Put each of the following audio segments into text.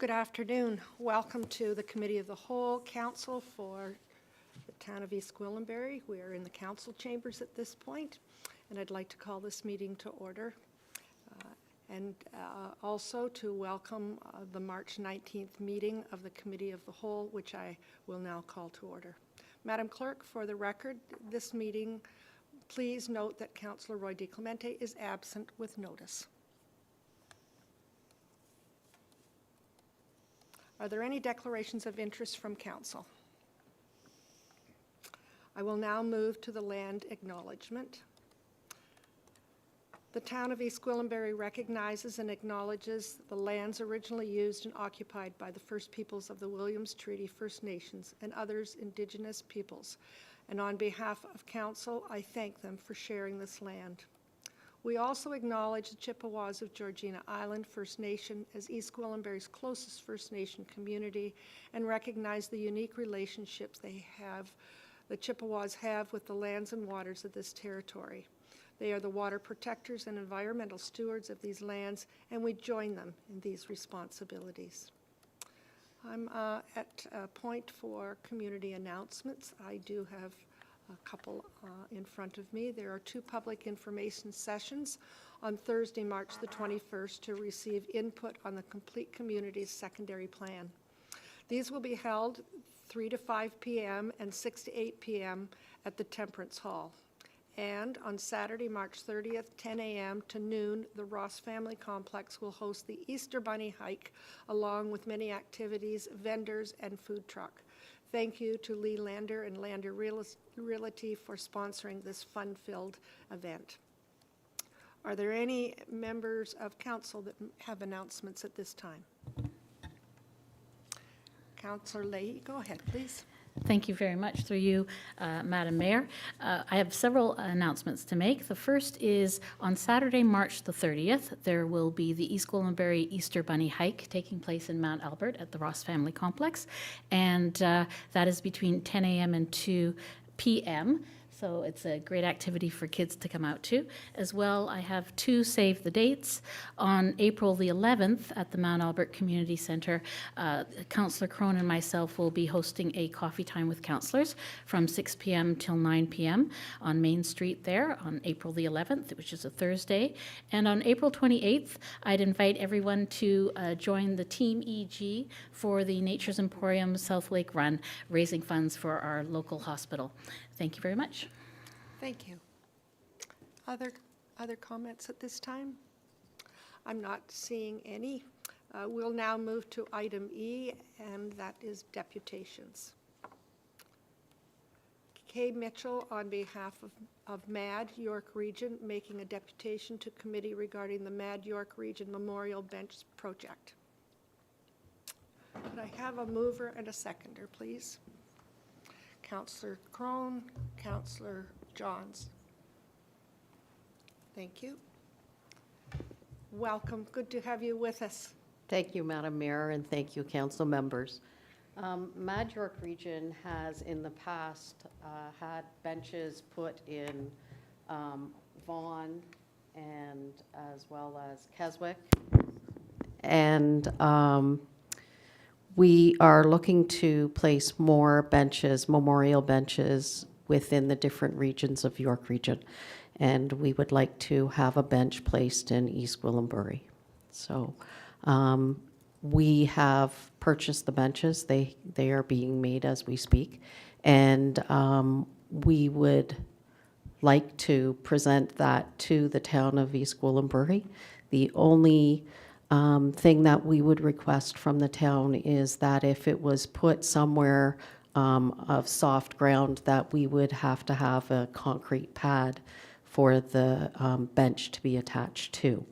Good afternoon. Welcome to the Committee of the Whole Council for the Town of East Gwillimbury. We are in the council chambers at this point, and I'd like to call this meeting to order. And also to welcome the March 19th meeting of the Committee of the Whole, which I will now call to order. Madam Clerk, for the record, this meeting, please note that Councillor Roy DiClemente is absent with notice. Are there any declarations of interest from Council? I will now move to the land acknowledgement. The Town of East Gwillimbury recognizes and acknowledges the lands originally used and occupied by the First Peoples of the Williams Treaty First Nations and others Indigenous peoples. And on behalf of Council, I thank them for sharing this land. We also acknowledge the Chippewas of Georgina Island First Nation as East Gwillimbury's closest First Nation community and recognize the unique relationships the Chippewas have with the lands and waters of this territory. They are the water protectors and environmental stewards of these lands, and we join them in these responsibilities. I'm at a point for community announcements. I do have a couple in front of me. There are two public information sessions on Thursday, March the 21st to receive input on the Complete Communities Secondary Plan. These will be held 3 to 5 p.m. and 6 to 8 p.m. at the Temperance Hall. And on Saturday, March 30th, 10 a.m. to noon, the Ross Family Complex will host the Easter Bunny Hike, along with many activities, vendors, and food truck. Thank you to Lee Lander and Lander Realty for sponsoring this fun-filled event. Are there any members of Council that have announcements at this time? Councillor Leahy, go ahead, please. Thank you very much. Through you, Madam Mayor. I have several announcements to make. The first is on Saturday, March the 30th, there will be the East Gwillimbury Easter Bunny Hike taking place in Mount Albert at the Ross Family Complex, and that is between 10 a.m. and 2 p.m., so it's a great activity for kids to come out to. As well, I have two save the dates. On April the 11th at the Mount Albert Community Centre, Councillor Crone and myself will be hosting a coffee time with councillors from 6 p.m. till 9 p.m. on Main Street there on April the 11th, which is a Thursday. And on April 28th, I'd invite everyone to join the Team EG for the Nature's Emporium South Lake Run, raising funds for our local hospital. Thank you very much. Thank you. Other comments at this time? I'm not seeing any. We'll now move to item E, and that is deputations. Kay Mitchell, on behalf of MAD York Region, making a deputation to committee regarding the MAD York Region Memorial Bench Project. Could I have a mover and a seconder, please? Councillor Crone, Councillor Johns. Thank you. Welcome. Good to have you with us. Thank you, Madam Mayor, and thank you, council members. MAD York Region has in the past had benches put in Vaughan and as well as Keswick. And we are looking to place more benches, memorial benches, within the different regions of York Region. And we would like to have a bench placed in East Gwillimbury. So we have purchased the benches. They are being made as we speak. And we would like to present that to the town of East Gwillimbury. The only thing that we would request from the town is that if it was put somewhere of soft ground, that we would have to have a concrete pad for the bench to be attached to.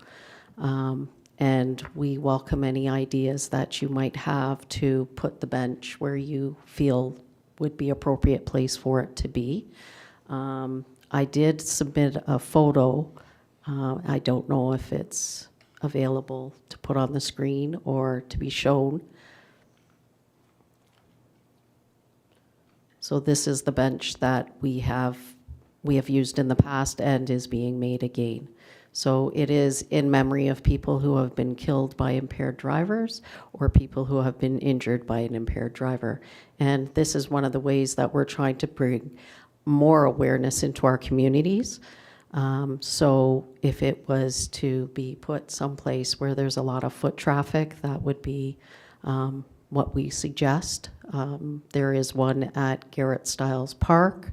And we welcome any ideas that you might have to put the bench where you feel would be appropriate place for it to be. I did submit a photo. I don't know if it's available to put on the screen or to be shown. So this is the bench that we have used in the past and is being made again. So it is in memory of people who have been killed by impaired drivers or people who have been injured by an impaired driver. And this is one of the ways that we're trying to bring more awareness into our communities. So if it was to be put someplace where there's a lot of foot traffic, that would be what we suggest. There is one at Garrett Stiles Park.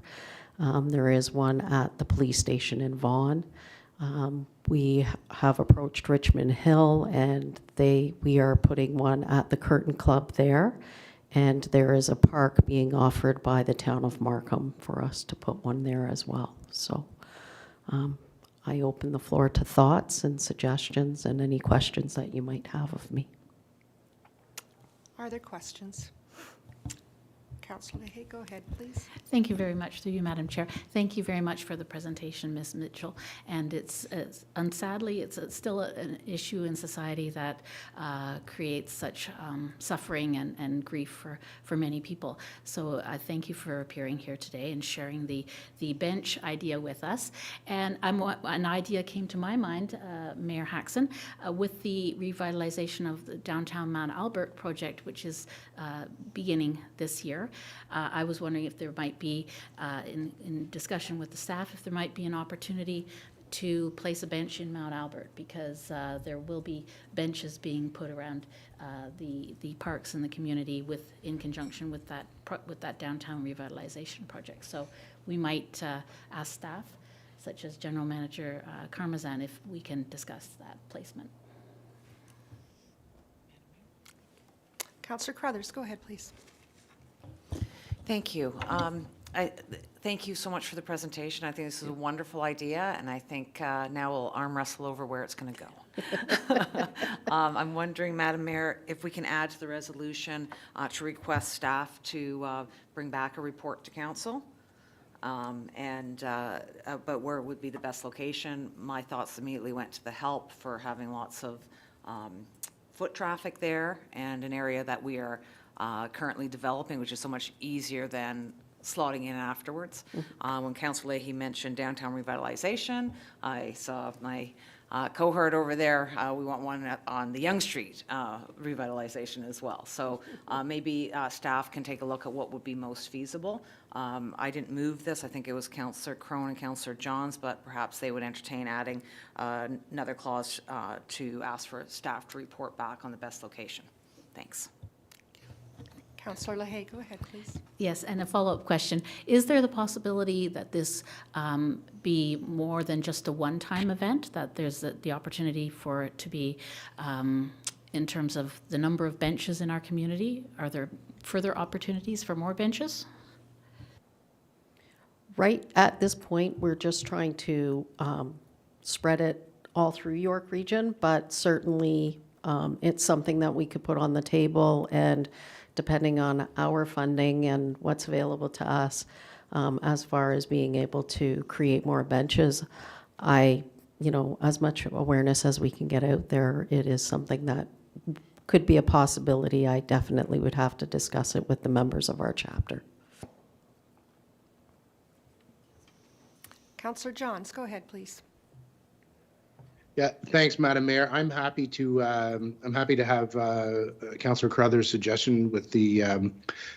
There is one at the police station in Vaughan. We have approached Richmond Hill, and we are putting one at the Curtain Club there. And there is a park being offered by the town of Markham for us to put one there as well. So I open the floor to thoughts and suggestions and any questions that you might have of me. Are there questions? Councillor Leahy, go ahead, please. Thank you very much, through you, Madam Chair. Thank you very much for the presentation, Ms. Mitchell. And sadly, it's still an issue in society that creates such suffering and grief for many people. So I thank you for appearing here today and sharing the bench idea with us. And an idea came to my mind, Mayor Haxon, with the revitalization of the downtown Mount Albert project, which is beginning this year. I was wondering if there might be, in discussion with the staff, if there might be an opportunity to place a bench in Mount Albert, because there will be benches being put around the parks in the community in conjunction with that downtown revitalization project. So we might ask staff, such as General Manager Karmazan, if we can discuss that placement. Councillor Carruthers, go ahead, please. Thank you. Thank you so much for the presentation. I think this is a wonderful idea, and I think now we'll arm wrestle over where it's going to go. I'm wondering, Madam Mayor, if we can add to the resolution to request staff to bring back a report to council, but where would be the best location. My thoughts immediately went to the help for having lots of foot traffic there, and an area that we are currently developing, which is so much easier than slotting in afterwards. When Councillor Leahy mentioned downtown revitalization, I saw my cohort over there. We want one on the Yonge Street revitalization as well. So maybe staff can take a look at what would be most feasible. I didn't move this. I think it was Councillor Crone and Councillor Johns, but perhaps they would entertain adding another clause to ask for staff to report back on the best location. Thanks. Councillor Leahy, go ahead, please. Yes, and a follow-up question. Is there the possibility that this be more than just a one-time event, that there's the opportunity for it to be, in terms of the number of benches in our community? Are there further opportunities for more benches? Right at this point, we're just trying to spread it all through York Region, but certainly it's something that we could put on the table, and depending on our funding and what's available to us, as far as being able to create more benches, as much awareness as we can get out there, it is something that could be a possibility. I definitely would have to discuss it with the members of our chapter. Councillor Johns, go ahead, please. Yeah, thanks, Madam Mayor. I'm happy to have Councillor Carruthers' suggestion with the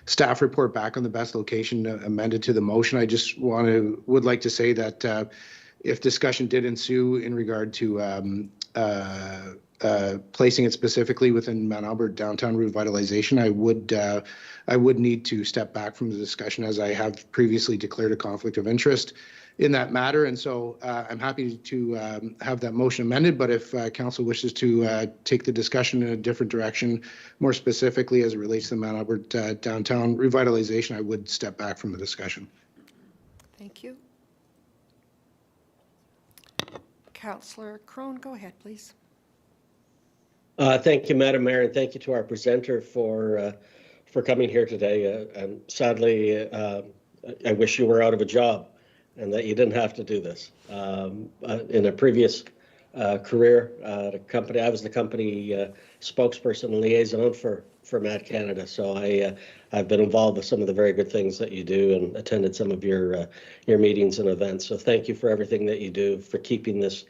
staff report back on the best location amended to the motion. I just would like to say that if discussion did ensue in regard to placing it specifically within Mount Albert downtown revitalization, I would need to step back from the discussion, as I have previously declared a conflict of interest in that matter. And so I'm happy to have that motion amended, but if council wishes to take the discussion in a different direction, more specifically as it relates to the Mount Albert downtown revitalization, I would step back from the discussion. Thank you. Councillor Crone, go ahead, please. Thank you, Madam Mayor, and thank you to our presenter for coming here today. And sadly, I wish you were out of a job and that you didn't have to do this. In a previous career at a company, I was the company spokesperson and liaison for Mad Canada. So I've been involved with some of the very good things that you do and attended some of your meetings and events. So thank you for everything that you do, for keeping this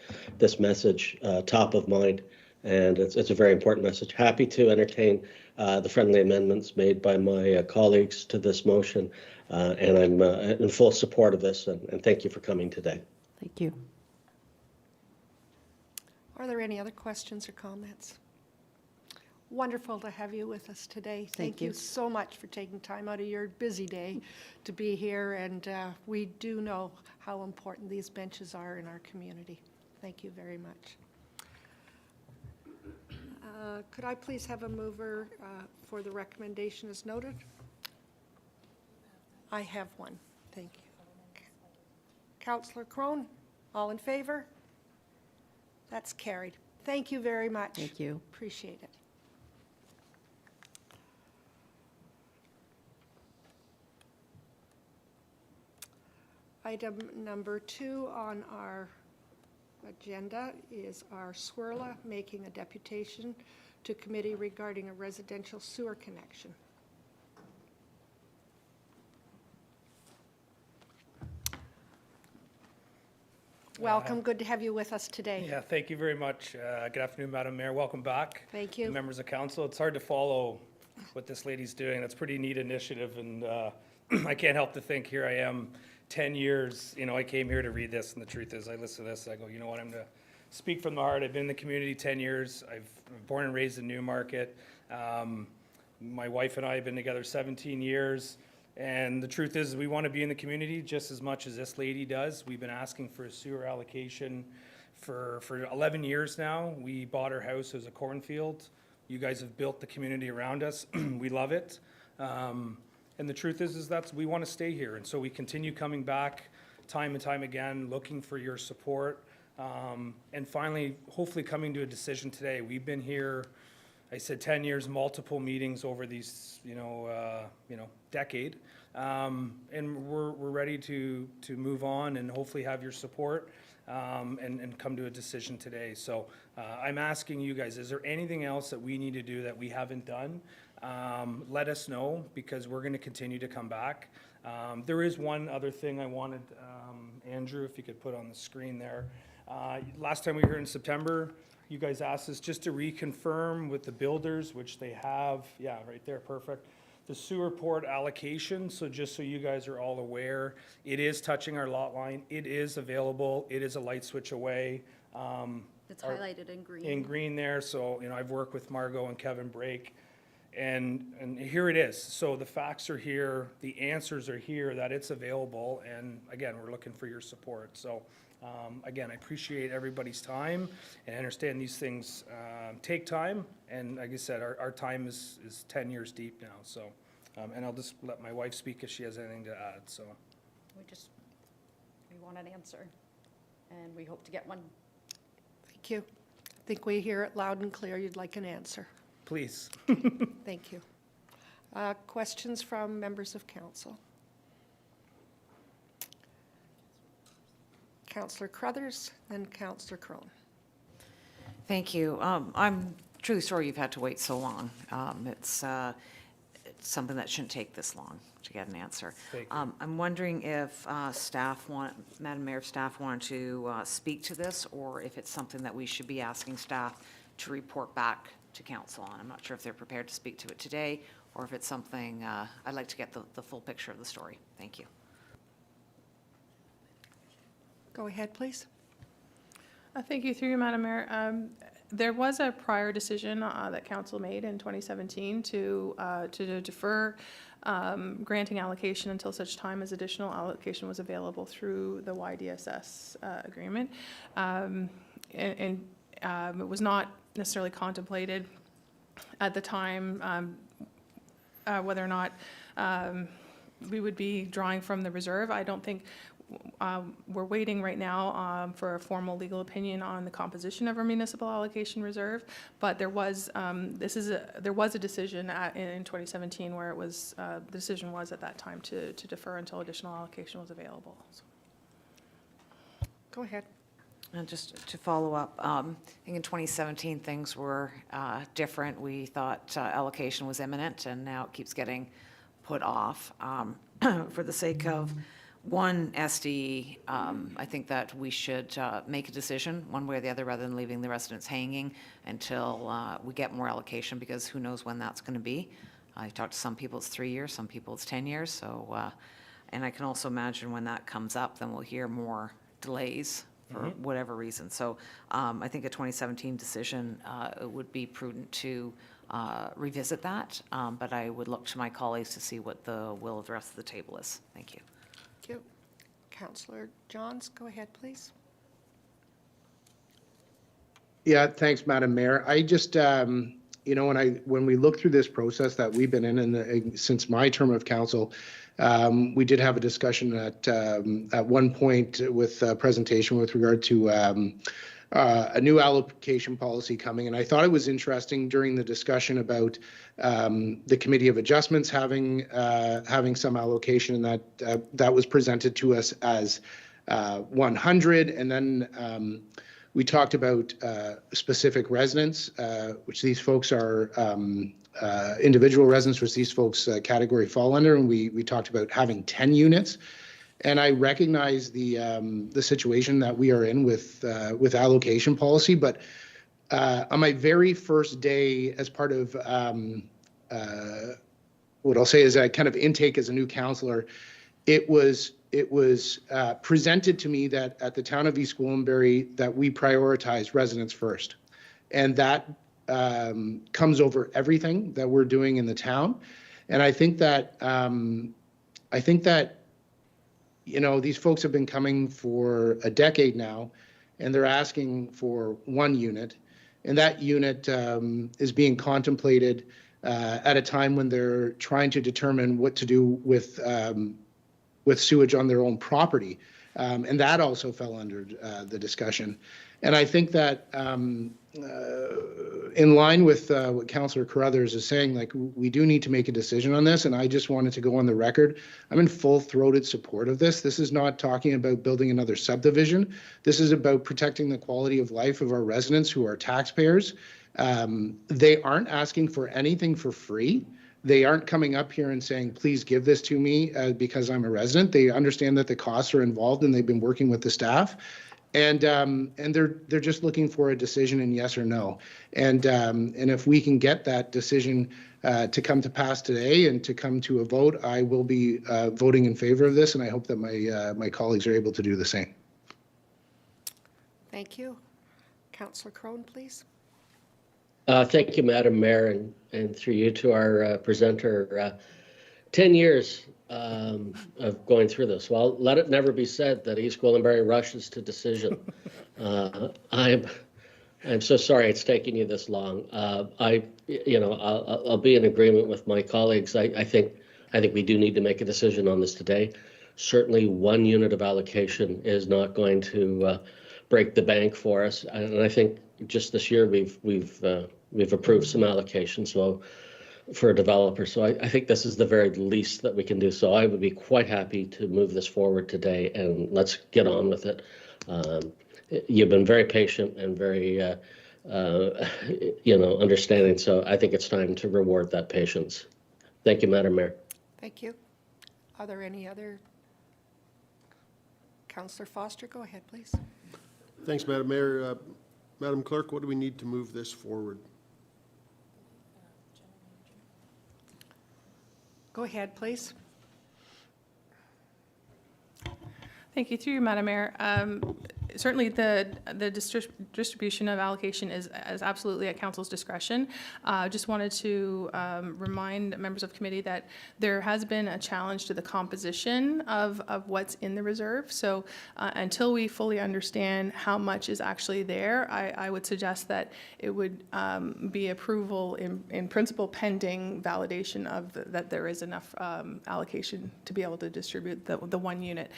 message top of mind. And it's a very important message. Happy to entertain the friendly amendments made by my colleagues to this motion. And I'm in full support of this. And thank you for coming today. Thank you. Are there any other questions or comments? Wonderful to have you with us today. Thank you. So much for taking time out of your busy day to be here, and we do know how important these benches are in our community. Thank you very much. Could I please have a mover for the recommendation as noted? I have one. Thank you. Councillor Crone, all in favor? That's carried. Thank you very much. Thank you. Appreciate it. Item number 2 on our agenda is our Swirla making a deputation to committee regarding a residential sewer connection. Welcome, good to have you with us today. Yeah, thank you very much. Good afternoon, Madam Mayor. Welcome back. Thank you. Members of council. It's hard to follow what this lady's doing. That's a pretty neat initiative, and I can't help to think, here I am, 10 years, I came here to read this, and the truth is, I listen to this, I go, you know what, I'm going to speak from the heart. I've been in the community 10 years. I'm born and raised in Newmarket. My wife and I have been together 17 years. And the truth is, we want to be in the community just as much as this lady does. We've been asking for a sewer allocation for 11 years now. We bought our house as a cornfield. You guys have built the community around us. We love it. And the truth is that we want to stay here. And so we continue coming back time and time again, looking for your support. And finally, hopefully coming to a decision today. We've been here, I said 10 years, multiple meetings over these, decade. And we're ready to move on and hopefully have your support and come to a decision today. So I'm asking you guys, is there anything else that we need to do that we haven't done? Let us know, because we're going to continue to come back. There is one other thing I wanted, Andrew, if you could put on the screen there. Last time we were here in September, you guys asked us just to reconfirm with the builders, which they have, yeah, right there, perfect, the sewer port allocation. So just so you guys are all aware, it is touching our lot line. It is available. It is a light switch away. It's highlighted in green. In green there. So, I've worked with Margot and Kevin Brake, and here it is. So the facts are here. The answers are here that it's available. And again, we're looking for your support. So again, I appreciate everybody's time, and I understand these things take time. And like I said, our time is 10 years deep now. So, and I'll just let my wife speak if she has anything to add. So We want an answer, and we hope to get one. Thank you. I think we hear it loud and clear. You'd like an answer. please. Thank you. Questions from members of council? Councillor Carruthers, then Councillor Crone. Thank you. I'm truly sorry you've had to wait so long. It's something that shouldn't take this long to get an answer. Thank you. I'm wondering if Madam Mayor, if staff want to speak to this, or if it's something that we should be asking staff to report back to council on. I'm not sure if they're prepared to speak to it today, or if it's something, I'd like to get the full picture of the story. Thank you. Go ahead, please. Thank you, through you, Madam Mayor. There was a prior decision that council made in 2017 to defer granting allocation until such time as additional allocation was available through the YDSS agreement. It was not necessarily contemplated at the time whether or not we would be drawing from the reserve. I don't think we're waiting right now for a formal legal opinion on the composition of our municipal allocation reserve, but there was there was a decision in 2017 where it was the decision was at that time to defer until additional allocation was available. So. Go ahead. And just to follow up, I think in 2017, things were different. We thought allocation was imminent, and now it keeps getting put off. For the sake of one SDE, I think that we should make a decision one way or the other rather than leaving the residents hanging until we get more allocation, because who knows when that's going to be. I talked to some people, it's 3 years, some people it's 10 years. So, and I can also imagine when that comes up, then we'll hear more delays for whatever reason. So I think a 2017 decision would be prudent to revisit that, but I would look to my colleagues to see what the will of the rest of the table is. Thank you. Thank you. Councillor Johns, go ahead, please. Yeah, thanks, Madam Mayor. I just, you know, when we look through this process that we've been in since my term of council, we did have a discussion at one point with a presentation with regard to a new allocation policy coming, and I thought it was interesting during the discussion about the Committee of Adjustments having some allocation, and that was presented to us as 100, and then we talked about specific residents, which these folks are individual residents, which these folks category fall under, and we talked about having 10 units. And I recognize the situation that we are in with allocation policy, but on my very first day as part of what I'll say is a kind of intake as a new councillor, it was presented to me that at the town of East Gwillimbury that we prioritize residents first, and that comes over everything that we're doing in the town. And I think that you know, these folks have been coming for a decade now, and they're asking for 1 unit, and that unit is being contemplated at a time when they're trying to determine what to do with sewage on their own property, and that also fell under the discussion. And I think that in line with what Councillor Carruthers is saying, like, we do need to make a decision on this, and I just wanted to go on the record. I'm in full-throated support of this. This is not talking about building another subdivision. This is about protecting the quality of life of our residents who are taxpayers. They aren't asking for anything for free. They aren't coming up here and saying, please give this to me because I'm a resident. They understand that the costs are involved, and they've been working with the staff. And they're just looking for a decision in yes or no. And if we can get that decision to come to pass today and to come to a vote, I will be voting in favor of this, and I hope that my colleagues are able to do the same. Thank you. Councillor Crone, please. Thank you, Madam Mayor, and through you to our presenter. 10 years of going through this. Well, let it never be said that East Gwillimbury rushes to decision. I'm so sorry it's taking you this long. I'll be in agreement with my colleagues. I think we do need to make a decision on this today. Certainly, 1 unit of allocation is not going to break the bank for us, and I think just this year we've approved some allocations. So for a developer. So I think this is the very least that we can do. So I would be quite happy to move this forward today, and let's get on with it. You've been very patient and very, understanding. So I think it's time to reward that patience. Thank you, Madam Mayor. Thank you. Are there any other? Councillor Foster, go ahead, please. Thanks, Madam Mayor. Madam Clerk, what do we need to move this forward? Go ahead, please. Thank you. Through you, Madam Mayor. Certainly, the distribution of allocation is absolutely at council's discretion. Just wanted to remind members of committee that there has been a challenge to the composition of what's in the reserve. So until we fully understand how much is actually there, I would suggest that it would be approval in principle pending validation of that there is enough allocation to be able to distribute the 1 unit.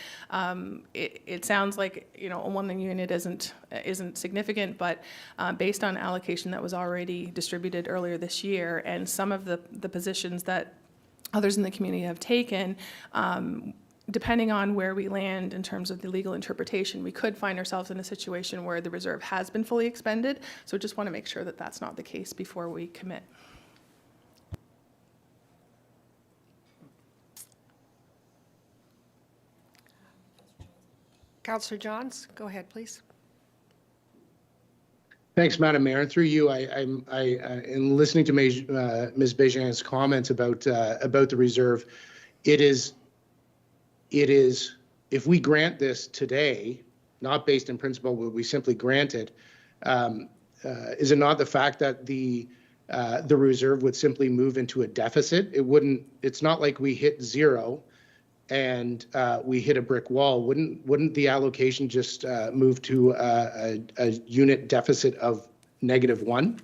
It sounds like, a 1 unit isn't significant, but based on allocation that was already distributed earlier this year and some of the positions that others in the community have taken, depending on where we land in terms of the legal interpretation, we could find ourselves in a situation where the reserve has been fully expended. So just want to make sure that that's not the case before we commit. Councillor Johns, go ahead, please. Thanks, Madam Mayor. Through you, in listening to Ms. Béjean's comments about the reserve, it is, if we grant this today, not based in principle, but we simply grant it, is it not the fact that the reserve would simply move into a deficit? It wouldn't. It's not like we hit zero and we hit a brick wall. Wouldn't the allocation just move to a unit deficit of -1?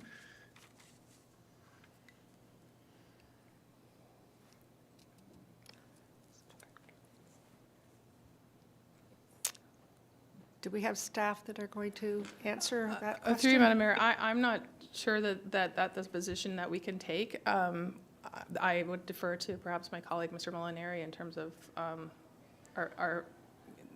Do we have staff that are going to answer that Through you, question? Madam Mayor, I'm not sure that's the position that we can take. I would defer to perhaps my colleague, Mr. Molinari, in terms of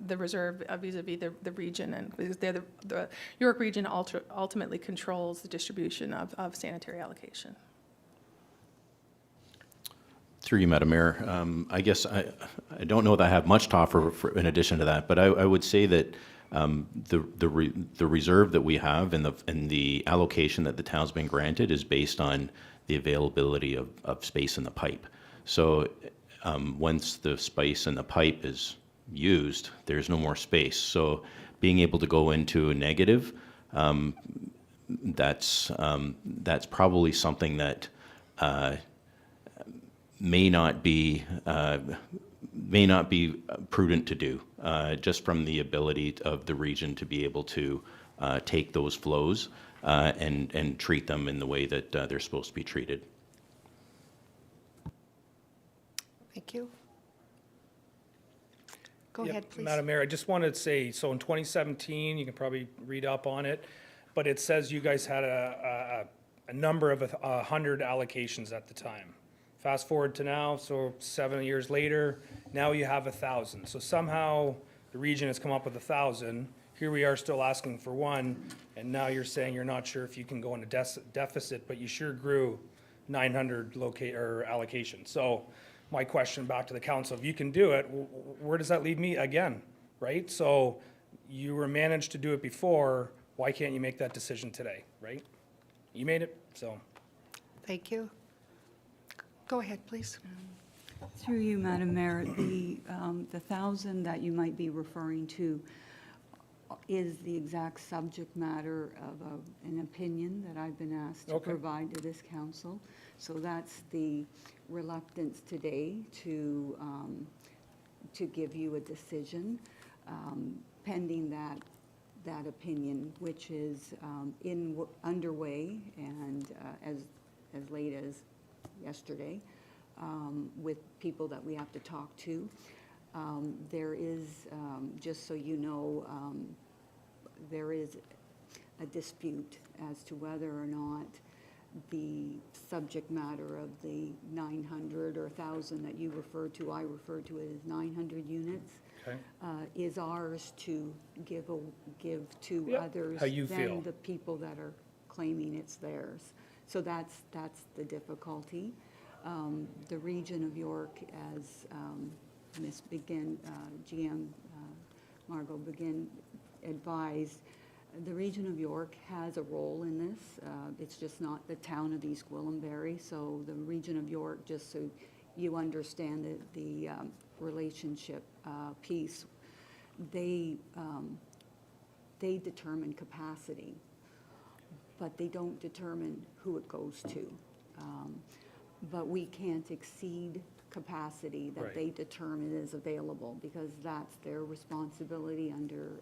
the reserve vis-a-vis the region, and because the York region ultimately controls the distribution of sanitary allocation. Through you, Madam Mayor, I guess I don't know that I have much to offer in addition to that, but I would say that the reserve that we have and the allocation that the town's been granted is based on the availability of space in the pipe. So once the space in the pipe is used, there's no more space. So being able to go into a negative, that's probably something that may not be prudent to do, just from the ability of the region to be able to take those flows and treat them in the way that they're supposed to be treated. Thank you. Go Yeah, ahead, please. Madam Mayor, I just wanted to say, so in 2017, you can probably read up on it, but it says you guys had a number of 100 allocations at the time. Fast forward to now, so 7 years later, now you have 1,000. So somehow the region has come up with 1,000. Here we are still asking for 1, and now you're saying you're not sure if you can go into deficit, but you sure grew 900 allocation. So my question back to the council, if you can do it, where does that leave me again, right? So you were managed to do it before, why can't you make that decision today, right? You made it, so. Thank you. Go ahead, please. Through you, Madam Mayor, the 1,000 that you might be referring to is the exact subject matter of an opinion that I've been asked to provide to this council. So that's the reluctance today to give you a decision pending that opinion, which is underway and as late as yesterday with people that we have to talk to. There is, just so you know, there is a dispute as to whether or not the subject matter of the 900 or 1,000 that you refer to, I refer to it as 900 units, is ours to give to others than the people that are claiming it's theirs. So that's the difficulty. The region of York, as Ms. Begin, GM Margot Begin advised, the region of York has a role in this. It's just not the town of East Gwillimbury. So the region of York, just so you understand the relationship piece, they determine capacity, but they don't determine who it goes to. But we can't exceed capacity that they determine is available, because that's their responsibility under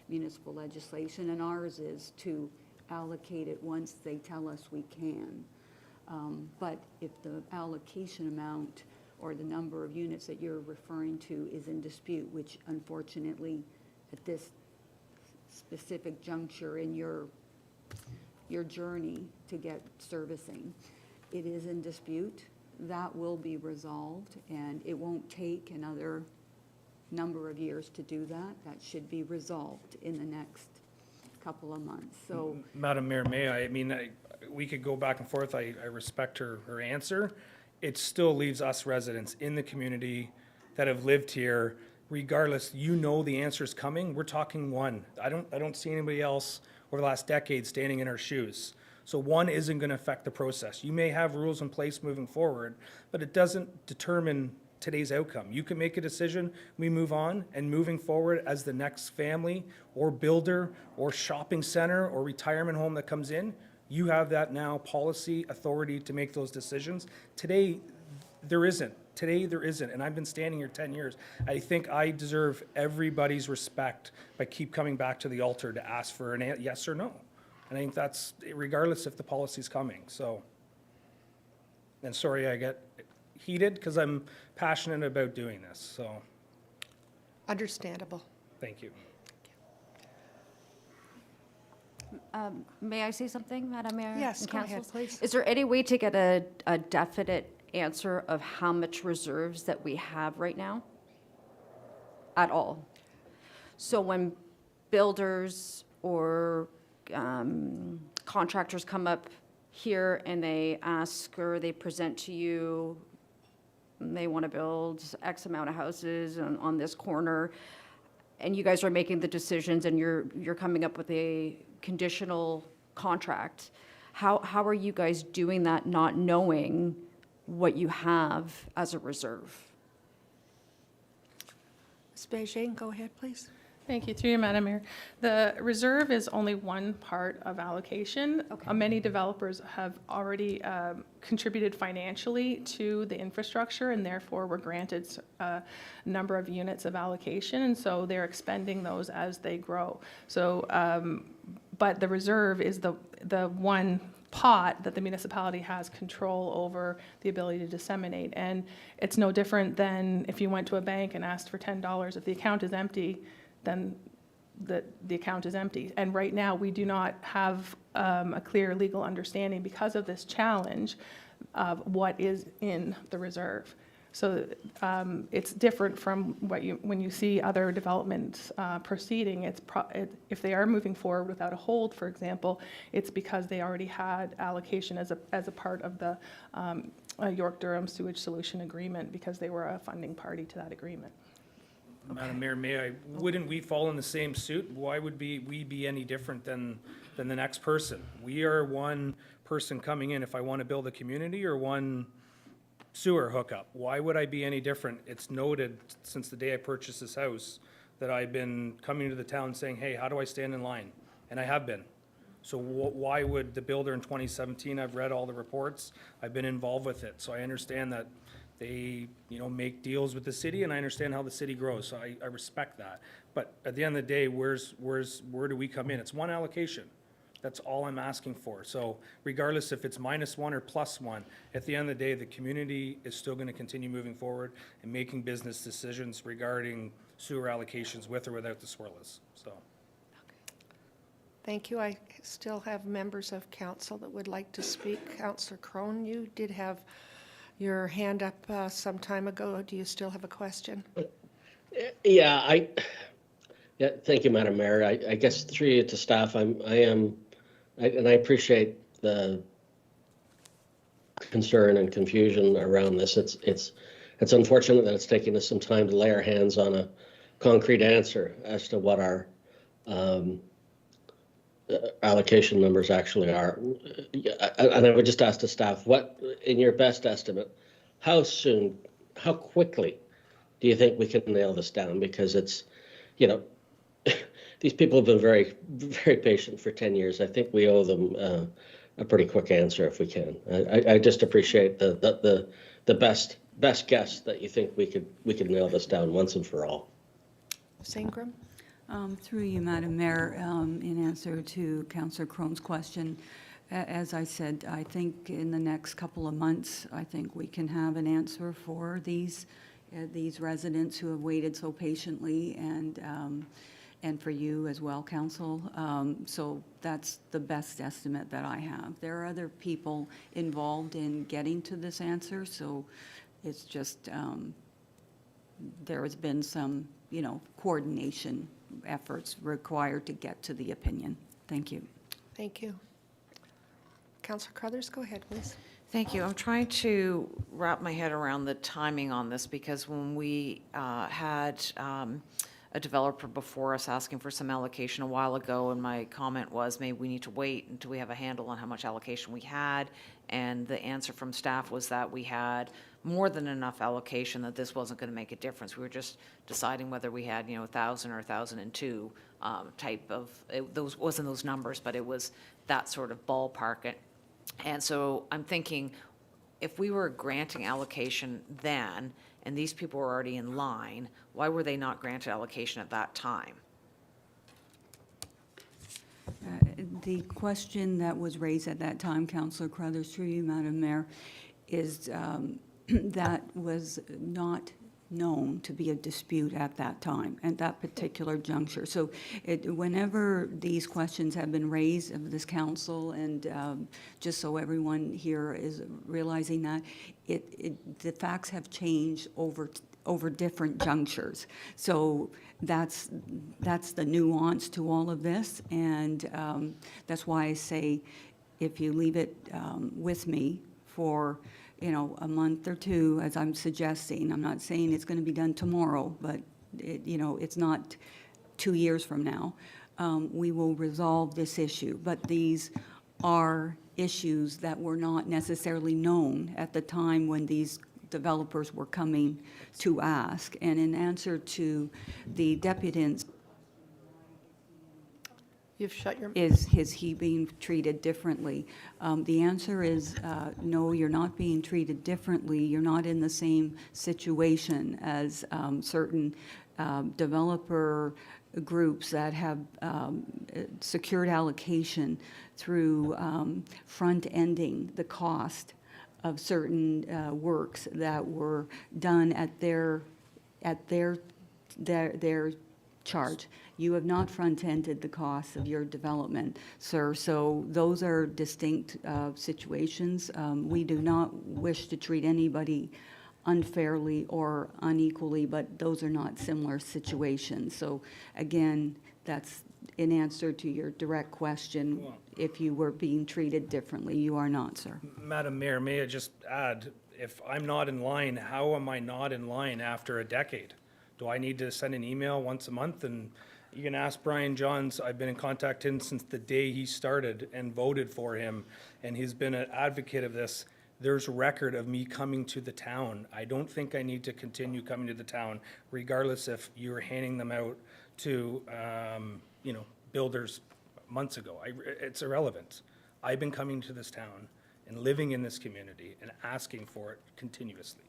municipal legislation, and ours is to allocate it once they tell us we can. But if the allocation amount or the number of units that you're referring to is in dispute, which unfortunately at this specific juncture in your journey to get servicing, it is in dispute, that will be resolved, and it won't take another number of years to do that. That should be resolved in the next couple of months. So Madam Mayor, may I? I mean, we could go back and forth. I respect her answer. It still leaves us residents in the community that have lived here, regardless, you know the answer is coming. We're talking one. I don't see anybody else over the last decade standing in our shoes. So one isn't going to affect the process. You may have rules in place moving forward, but it doesn't determine today's outcome. You can make a decision, we move on, and moving forward as the next family or builder or shopping center or retirement home that comes in, you have that now policy authority to make those decisions. Today, there isn't. Today, there isn't, and I've been standing here 10 years. I think I deserve everybody's respect by keep coming back to the altar to ask for an yes or no. And I think that's regardless if the policy's coming, so. And sorry I get heated because I'm passionate about doing this, so, Understandable. thank you. May I say something, Madam Mayor? Yes, and go ahead, council? please. Is there any way to get a definite answer of how much reserves that we have right now? At all? So when builders or contractors come up here and they ask or they present to you, they want to build X amount of houses on this corner, and you guys are making the decisions and you're coming up with a conditional contract, how are you guys doing that not knowing what you have as a reserve? Ms. Beijing, go ahead, please. Thank you. Through you, Madam Mayor. The reserve is only one part of allocation. Okay. Many developers have already contributed financially to the infrastructure and therefore were granted a number of units of allocation, and so they're expending those as they grow. So, but the reserve is the one pot that the municipality has control over the ability to disseminate. And it's no different than if you went to a bank and asked for $10. If the account is empty, then the account is empty. And right now, we do not have a clear legal understanding because of this challenge of what is in the reserve. So it's different from when you see other developments proceeding. If they are moving forward without a hold, for example, it's because they already had allocation as a part of the York-Durham Sewage Solution Agreement because they were a funding party to that agreement. Madam Mayor, wouldn't we fall in the same suit? Why would we be any different than the next person? We are one person coming in if I want to build a community or one sewer hookup. Why would I be any different? It's noted since the day I purchased this house that I've been coming to the town saying, hey, how do I stand in line? And I have been. So why would the builder in 2017, I've read all the reports, I've been involved with it. So I understand that they, make deals with the city, and I understand how the city grows, so I respect that. But at the end of the day, where do we come in? It's one allocation. That's all I'm asking for. So regardless if it's -1 or +1, at the end of the day, the community is still going to continue moving forward and making business decisions regarding sewer allocations with or without the Swirlas, so. Thank you. I still have members of council that would like to speak. Councillor Crone, you did have your hand up some time ago. Do you still have a question? Yeah, thank you, Madam Mayor. I guess through you to staff, I appreciate the concern and confusion around this. It's unfortunate that it's taking us some time to lay our hands on a concrete answer as to what our allocation numbers actually are. And I would just ask the staff, what, in your best estimate, how quickly do you think we can nail this down? Because it's, these people have been very, very patient for 10 years. I think we owe them a pretty quick answer if we can. I just appreciate the best guess that you think we could nail this down once and for all. Ms. Ingram? Through you, Madam Mayor, in answer to Councillor Crone's question, as I said, I think in the next couple of months, I think we can have an answer for these residents who have waited so patiently, and for you as well, Council. So that's the best estimate that I have. There are other people involved in getting to this answer, so it's just there has been some coordination efforts required to get to the opinion. Thank you. Thank you. Councillor Carruthers, go ahead, please. Thank you. I'm trying to wrap my head around the timing on this, because when we had a developer before us asking for some allocation a while ago, and my comment was maybe we need to wait until we have a handle on how much allocation we had, and the answer from staff was that we had more than enough allocation, that this wasn't going to make a difference. We were just deciding whether we had, 1,000 or 1,002 type of, those wasn't those numbers, but it was that sort of ballpark. And so I'm thinking, if we were granting allocation then, and these people were already in line, why were they not granted allocation at that time? The question that was raised at that time, Councillor Carruthers, through you, Madam Mayor, is that was not known to be a dispute at that time, at that particular juncture. So whenever these questions have been raised of this council, and just so everyone here is realizing that, the facts have changed over different junctures. So that's the nuance to all of this, and that's why I say, if you leave it with me for a month or two, as I'm suggesting. I'm not saying it's going to be done tomorrow, but it's not 2 years from now. We will resolve this issue, but these are issues that were not necessarily known at the time when these developers were coming to ask. And in answer to the deputants, You've shut your... is he being treated differently? The answer is no, you're not being treated differently. You're not in the same situation as certain developer groups that have secured allocation through front-ending the cost of certain works that were done at their charge. You have not front-ended the costs of your development, sir. So those are distinct situations. We do not wish to treat anybody unfairly or unequally, but those are not similar situations. So again, that's in answer to your direct question. If you were being treated differently, you are not, sir. Madam Mayor, may I just add, if I'm not in line, how am I not in line after a decade? Do I need to send an email once a month? And you can ask Brian Johns. I've been in contact with him since the day he started and voted for him, and he's been an advocate of this. There's record of me coming to the town. I don't think I need to continue coming to the town, regardless if you're handing them out to, builders months ago. It's irrelevant. I've been coming to this town and living in this community and asking for it continuously.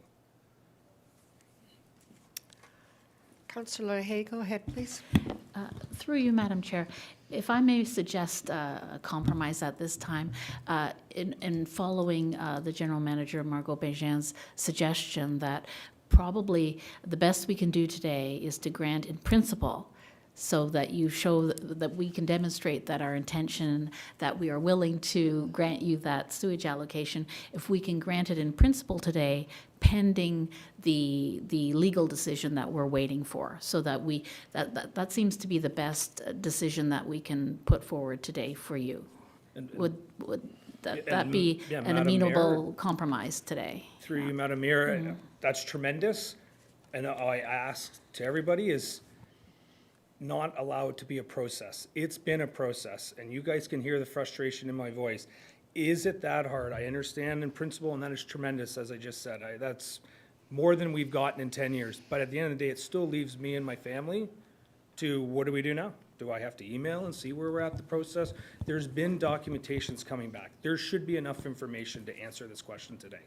Councillor Hay, go ahead, please. Through you, Madam Chair, if I may suggest a compromise at this time, in following the General Manager, Margot Béjean's suggestion that probably the best we can do today is to grant in principle, so that you show that we can demonstrate that our intention, that we are willing to grant you that sewage allocation. If we can grant it in principle today, pending the legal decision that we're waiting for, so that that seems to be the best decision that we can put forward today for you. Would that be an Madam amenable Mayor, compromise today? Through you, Madam Mayor, that's tremendous. And I ask to everybody is not allow it to be a process. It's been a process, and you guys can hear the frustration in my voice. Is it that hard? I understand in principle, and that is tremendous, as I just said. That's more than we've gotten in 10 years. But at the end of the day, it still leaves me and my family to, what do we do now? Do I have to email and see where we're at the process? There's been documentations coming back. There should be enough information to answer this question today.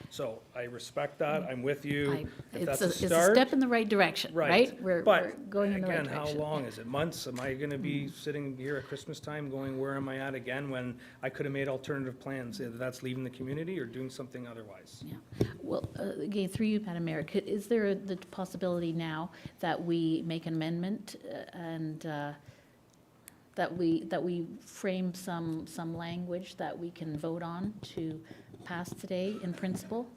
So I respect that. I'm with you. If that's a It's a start. step in the right direction, right? We're going in the right But again, how direction. long? Is it months? Am I gonna be sitting here at Christmas time going, where am I at again, when I could have made alternative plans? Either that's leaving the community or doing something otherwise. Yeah. Well, again, through you, Madam Mayor, is there the possibility now that we make an amendment and that we frame some language that we can vote on to pass today in principle?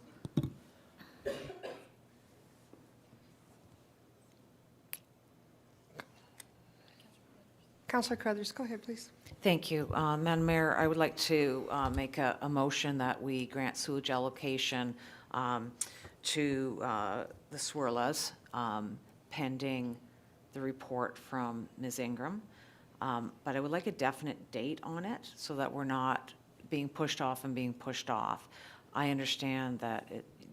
Councillor Carruthers, go ahead, please. Thank you. Madam Mayor, I would like to make a motion that we grant sewage allocation to the Swirlas pending the report from Ms. Ingram. But I would like a definite date on it so that we're not being pushed off and being pushed off. I understand that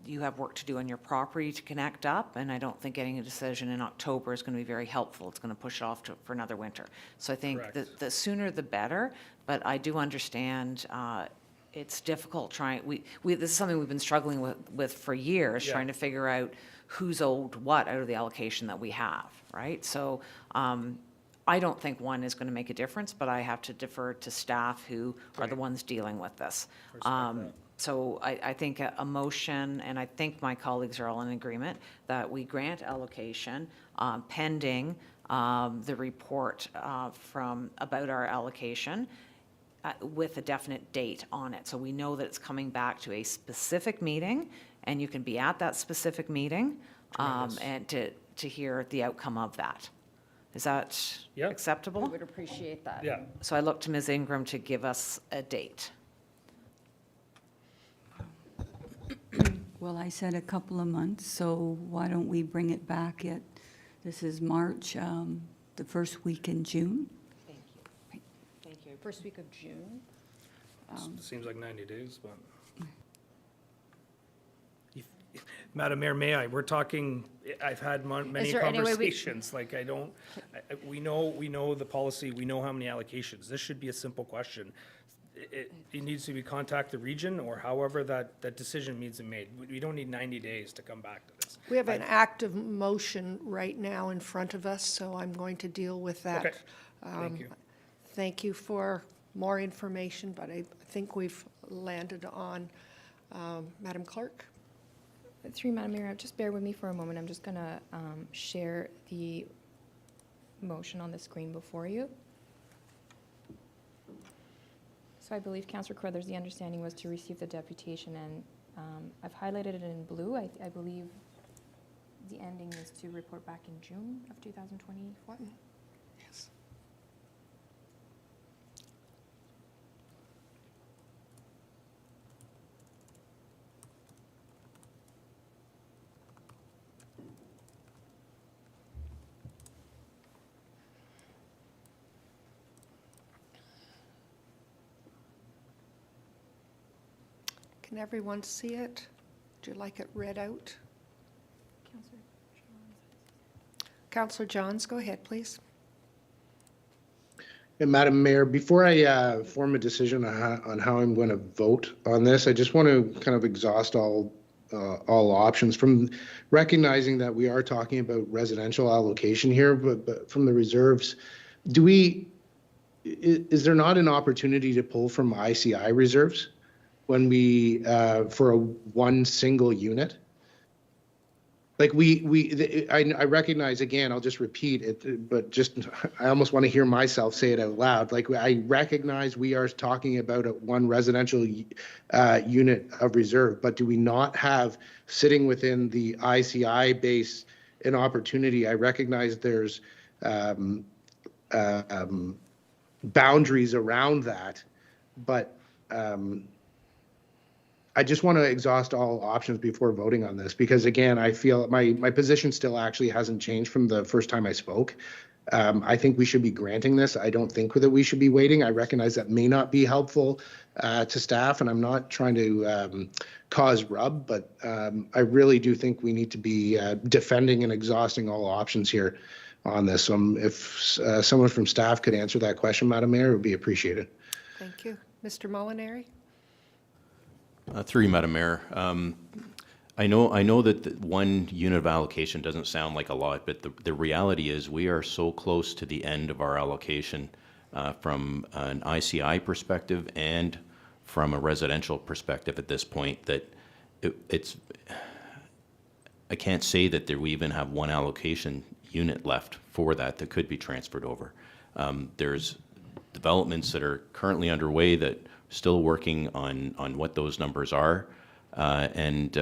you have work to do on your property to connect up, and I don't think getting a decision in October is going to be very helpful. It's going to push it off for another winter. So I think the sooner the better, but I do understand it's difficult trying, this is something we've been struggling with for years, trying to figure out who's owed what out of the allocation that we have, right? So I don't think one is going to make a difference, but I have to defer to staff who are the ones dealing with this. So I think a motion, and I think my colleagues are all in agreement, that we grant allocation pending the report about our allocation with a definite date on it. So we know that it's coming back to a specific meeting, and you can be at that specific meeting and to hear the outcome of that. Is that acceptable? We would appreciate that. Yeah. So I look to Ms. Ingram to give us a date. Well, I said a couple of months, so why don't we bring it back this is March, the first week in June? Thank you. Thank you. First week of June. Seems like 90 days, but. Madam Mayor, may I? We're talking, I've had many there any way we- conversations, like we know the policy, we know how many allocations. This should be a simple question. It needs to be contact the region or however that decision needs to be made. We don't need 90 days to come back to this. We have an active motion right now in front of us, so I'm going to deal with that. Okay, thank you. Thank you for more information, but I think we've landed on Madam Clerk. Through you, Madam Mayor, just bear with me for a moment. I'm just going to share the motion on the screen before you. So I believe, Councillor Carruthers, the understanding was to receive the deputation, and I've highlighted it in blue. I believe the ending is to report back in June of 2024. Yes. Can everyone see it? Would you like it read out? Councillor Johns, go ahead, please. And Madam Mayor, before I form a decision on how I'm going to vote on this, I just want to kind of exhaust all options from recognizing that we are talking about residential allocation here, but from the reserves, is there not an opportunity to pull from ICI reserves when we for one single unit? Like I recognize, again, I'll just repeat it, but I almost want to hear myself say it out loud. Like, I recognize we are talking about one residential unit of reserve, but do we not have, sitting within the ICI base, an opportunity? I recognize there's boundaries around that, but I just want to exhaust all options before voting on this, because again, I feel my position still actually hasn't changed from the first time I spoke. I think we should be granting this. I don't think that we should be waiting. I recognize that may not be helpful to staff, and I'm not trying to cause rub, but I really do think we need to be defending and exhausting all options here on this. So if someone from staff could answer that question, Madam Mayor, it would be appreciated. Thank you. Mr. Molinari? Through you, Madam Mayor. I know that one unit of allocation doesn't sound like a lot, but the reality is we are so close to the end of our allocation from an ICI perspective and from a residential perspective at this point that I can't say that we even have one allocation unit left for that could be transferred over. There's developments that are currently underway that still working on what those numbers are, and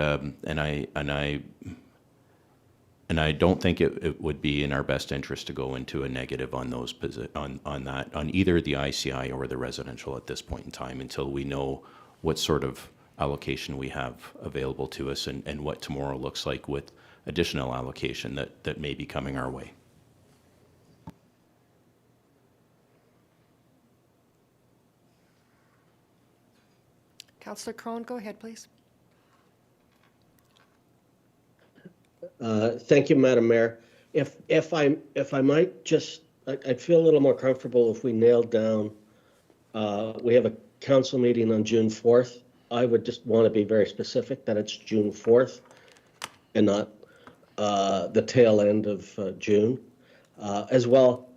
And I don't think it would be in our best interest to go into a negative on those on either the ICI or the residential at this point in time until we know what sort of allocation we have available to us and what tomorrow looks like with additional allocation that may be coming our way. Councillor Crone, go ahead, please. Thank you, Madam Mayor. If I might just, I'd feel a little more comfortable if we nailed down, we have a council meeting on June 4th. I would just want to be very specific that it's June 4th and not the tail end of June. As well,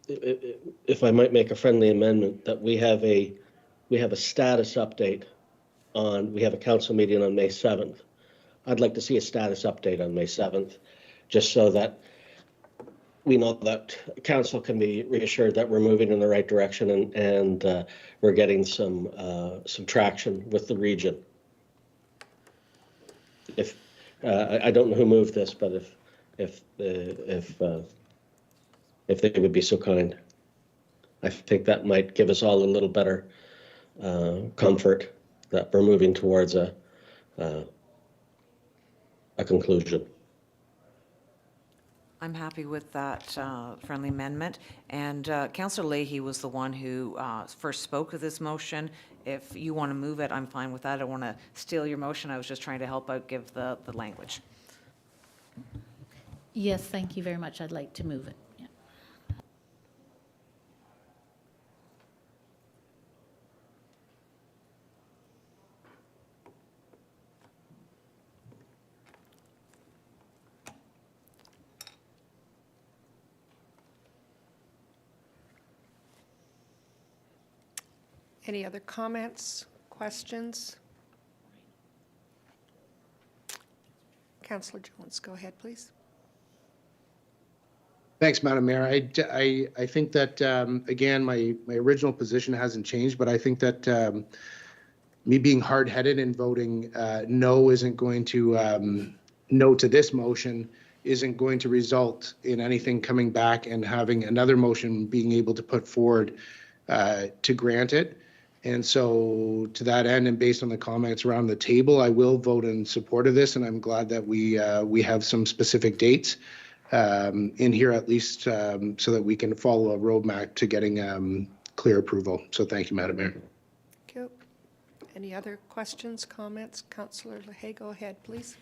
if I might make a friendly amendment, that we have a status update on, we have a council meeting on May 7th. I'd like to see a status update on May 7th, just so that we know that council can be reassured that we're moving in the right direction and we're getting some traction with the region. If I don't know who moved this, but if they would be so kind, I think that might give us all a little better comfort that we're moving towards a conclusion. I'm happy with that friendly amendment. And Councillor Leahy was the one who first spoke of this motion. If you want to move it, I'm fine with that. I don't want to steal your motion. I was just trying to help out, give the language. Yes, thank you very much. I'd like to move it. Yeah. Any other comments, questions? Councillor Jones, go ahead, please. Thanks, Madam Mayor. I think that, again, my original position hasn't changed, but I think that me being hard-headed and voting no isn't going to, no to this motion isn't going to result in anything coming back and having another motion being able to put forward to grant it. And so to that end, and based on the comments around the table, I will vote in support of this, and I'm glad that we have some specific dates in here at least so that we can follow a roadmap to getting clear approval. So thank you, Madam Mayor. Thank you. Any other questions, comments? Councillor Leahy, go ahead, please.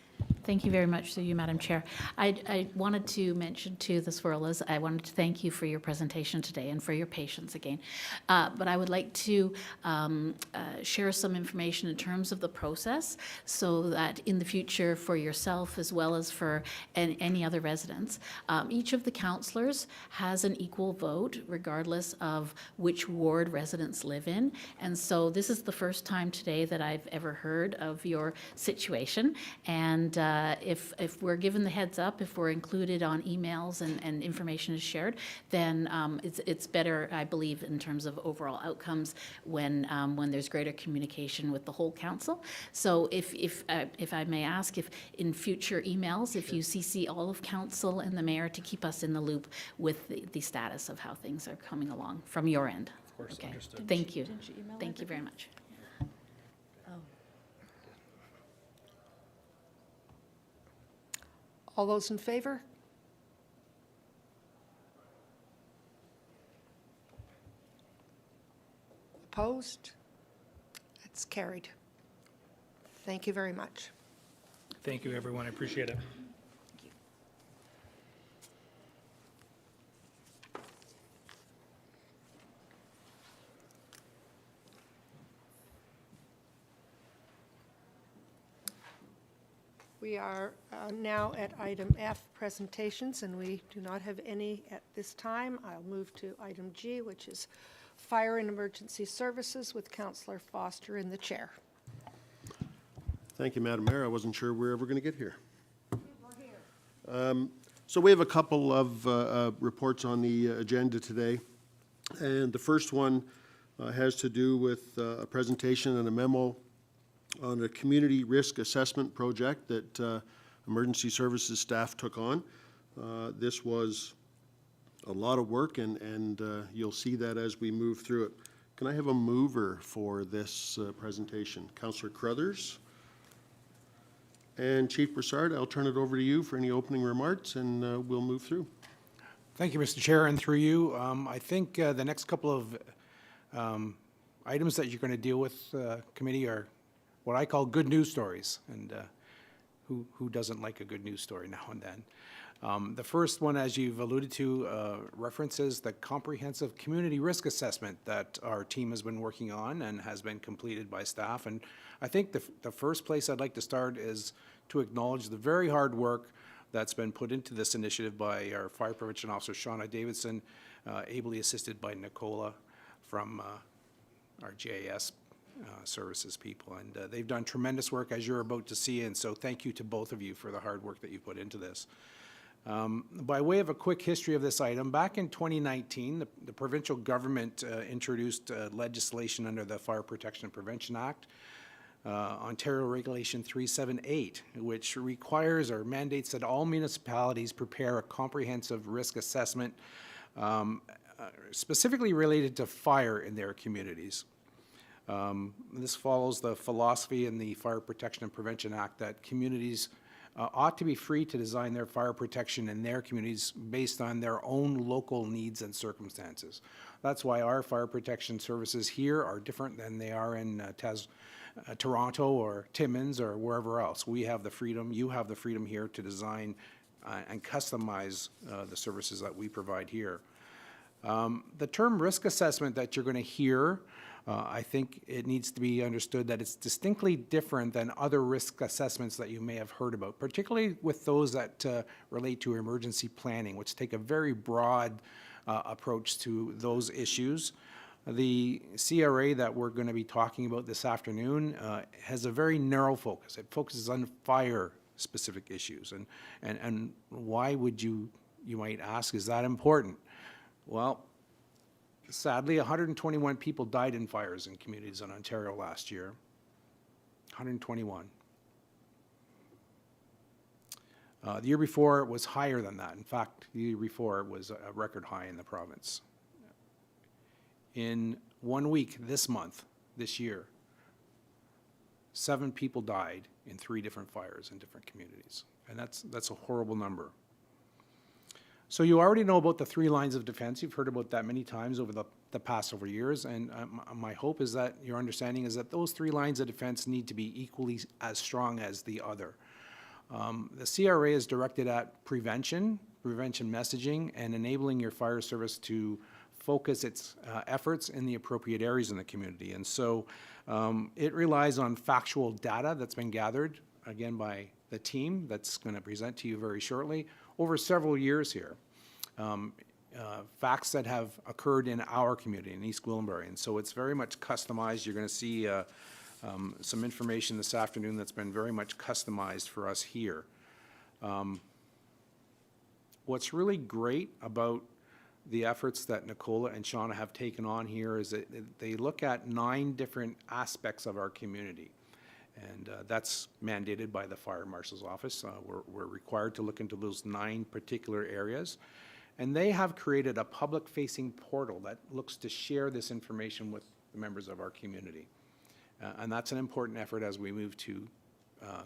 Thank you very much, through you, Madam Chair. I wanted to mention to the Swirlas, I wanted to thank you for your presentation today and for your patience again. But I would like to share some information in terms of the process so that in the future for yourself as well as for any other residents, each of the councillors has an equal vote regardless of which ward residents live in. And so this is the first time today that I've ever heard of your situation. And if we're given the heads up, if we're included on emails and information is shared, then it's better, I believe, in terms of overall outcomes when there's greater communication with the whole council. So if I may ask, if in future emails, if you CC all of council and the mayor to keep us in the loop with the status of how things are coming along from your end. Of course, okay. understood. Thank you. Thank you very much. All those in favor? Opposed? It's carried. Thank you very much. Thank you, everyone. I appreciate it. We are now at item F, presentations, and we do not have any at this time. I'll move to item G, which is Fire and Emergency Services with Councillor Foster in the chair. Thank you, Madam Mayor. I wasn't sure we were ever going to get here. So we have a couple of reports on the agenda today. And the first one has to do with a presentation and a memo on a community risk assessment project that emergency services staff took on. This was a lot of work, and you'll see that as we move through it. Can I have a mover for this presentation? Councillor Carruthers. And Chief Broussard, I'll turn it over to you for any opening remarks, and we'll move through. Thank you, Mr. Chair, and through you, I think the next couple of items that you're going to deal with, committee, are what I call good news stories, and who doesn't like a good news story now and then? The first one, as you've alluded to, references the comprehensive community risk assessment that our team has been working on and has been completed by staff. And I think the first place I'd like to start is to acknowledge the very hard work that's been put into this initiative by our Fire Prevention Officer, Shauna Davidson, ably assisted by Nicola from our GIS services people. And they've done tremendous work, as you're about to see, and so thank you to both of you for the hard work that you put into this. By way of a quick history of this item, back in 2019, the provincial government introduced legislation under the Fire Protection and Prevention Act, Ontario Regulation 378, which requires or mandates that all municipalities prepare a comprehensive risk assessment specifically related to fire in their communities. This follows the philosophy in the Fire Protection and Prevention Act that communities ought to be free to design their fire protection in their communities based on their own local needs and circumstances. That's why our fire protection services here are different than they are in Toronto or Timmins or wherever else. We have the freedom, you have the freedom here to design and customize the services that we provide here. The term risk assessment that you're going to hear, I think it needs to be understood that it's distinctly different than other risk assessments that you may have heard about, particularly with those that relate to emergency planning, which take a very broad approach to those issues. The CRA that we're going to be talking about this afternoon has a very narrow focus. It focuses on fire-specific issues. And why would you might ask, is that important? Well, sadly, 121 people died in fires in communities in Ontario last year. 121. The year before, it was higher than that. In fact, the year before, it was a record high in the province. In 1 week, this month, this year, 7 people died in 3 different fires in different communities. And that's a horrible number. So you already know about the 3 lines of defense. You've heard about that many times over the past several years, and my hope is that your understanding is that those 3 lines of defense need to be equally as strong as the other. The CRA is directed at prevention messaging, and enabling your fire service to focus its efforts in the appropriate areas in the community. And so it relies on factual data that's been gathered, again, by the team that's going to present to you very shortly, over several years here. Facts that have occurred in our community, in East Gwillimbury. And so it's very much customized. You're going to see some information this afternoon that's been very much customized for us here. What's really great about the efforts that Nicola and Shauna have taken on here is that they look at 9 different aspects of our community. And that's mandated by the Fire Marshal's Office. We're required to look into those 9 particular areas. And they have created a public-facing portal that looks to share this information with the members of our community. And that's an important effort as we move to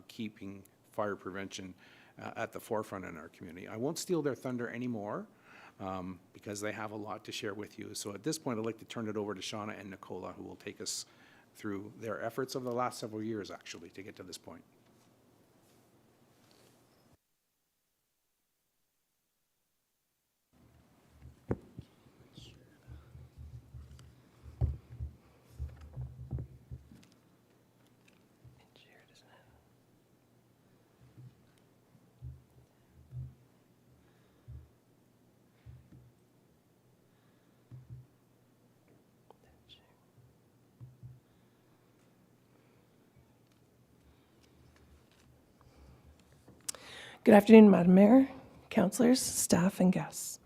keeping fire prevention at the forefront in our community. I won't steal their thunder anymore because they have a lot to share with you. So at this point, I'd like to turn it over to Shauna and Nicola, who will take us through their efforts over the last several years, actually, to get to this point. Good afternoon, Madam Mayor, councillors, staff, and guests.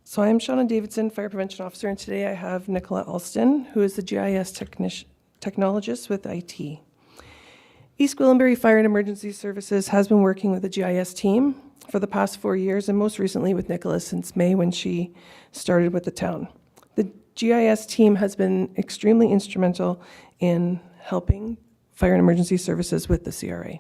So I am Shauna Davidson, Fire Prevention Officer, and today I have Nicola Alston, who is the GIS technologist with IT. East Gwillimbury Fire and Emergency Services has been working with the GIS team for the past 4 years, and most recently with Nicholas since May when she started with the town. The GIS team has been extremely instrumental in helping Fire and Emergency Services with the CRA.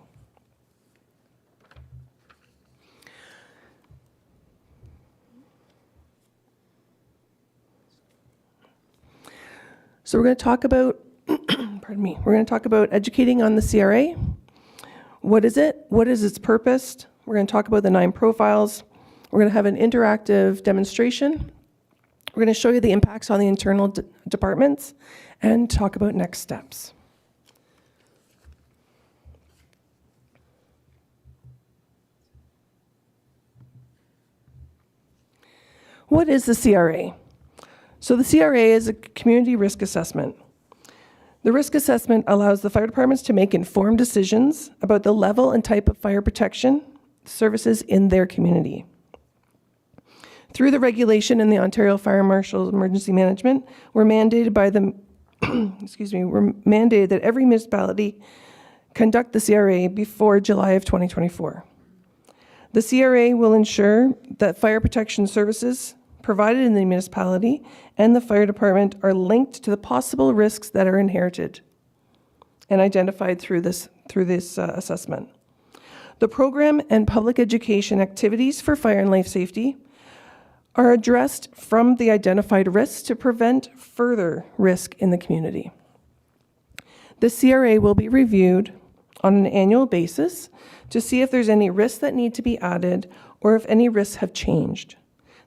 So we're going to talk about, pardon me, we're going to talk about educating on the CRA. What is it? What is its purpose? We're going to talk about the 9 profiles. We're going to have an interactive demonstration. We're going to show you the impacts on the internal departments and talk about next steps. What is the CRA? So the CRA is a community risk assessment. The risk assessment allows the fire departments to make informed decisions about the level and type of fire protection services in their community. Through the regulation in the Ontario Fire Marshal Emergency Management, we're mandated by the we're mandated that every municipality conduct the CRA before July of 2024. The CRA will ensure that fire protection services provided in the municipality and the fire department are linked to the possible risks that are inherited and identified through this assessment. The program and public education activities for fire and life safety are addressed from the identified risks to prevent further risk in the community. The CRA will be reviewed on an annual basis to see if there's any risks that need to be added or if any risks have changed.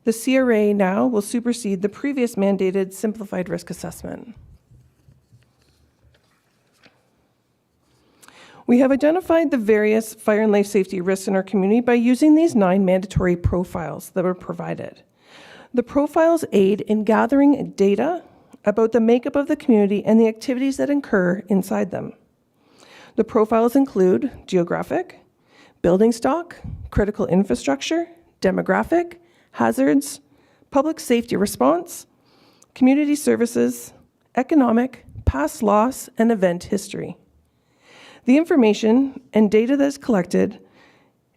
The CRA now will supersede the previous mandated simplified risk assessment. We have identified the various fire and life safety risks in our community by using these 9 mandatory profiles that were provided. The profiles aid in gathering data about the makeup of the community and the activities that occur inside them. The profiles include geographic, building stock, critical infrastructure, demographic, hazards, public safety response, community services, economic, past loss, and event history. The information and data that is collected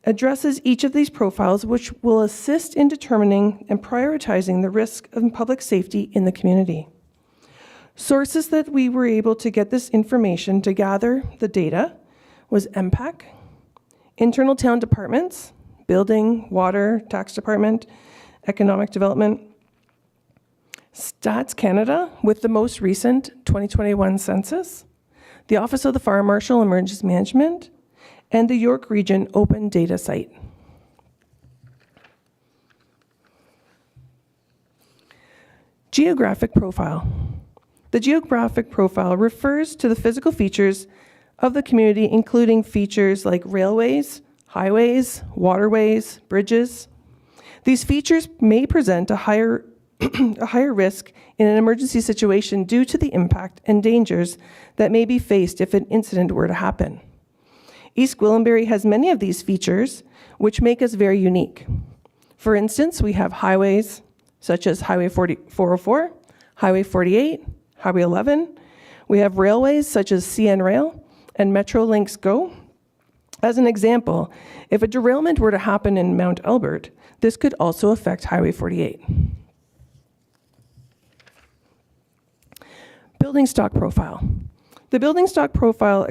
addresses each of these profiles, which will assist in determining and prioritizing the risk of public safety in the community. Sources that we were able to get this information to gather the data was MPAC, internal town departments, building, water, tax department, economic development, Stats Canada with the most recent 2021 census, the Office of the Fire Marshal Emergency Management, and the York Region Open Data Site. Geographic profile. The geographic profile refers to the physical features of the community, including features like railways, highways, waterways, bridges. These features may present a higher risk in an emergency situation due to the impact and dangers that may be faced if an incident were to happen. East Gwillimbury has many of these features, which make us very unique. For instance, we have highways such as Highway 404, Highway 48, Highway 11. We have railways such as CN Rail and Metrolinx Go. As an example, if a derailment were to happen in Mount Albert, this could also affect Highway 48. Building stock profile. The building stock profile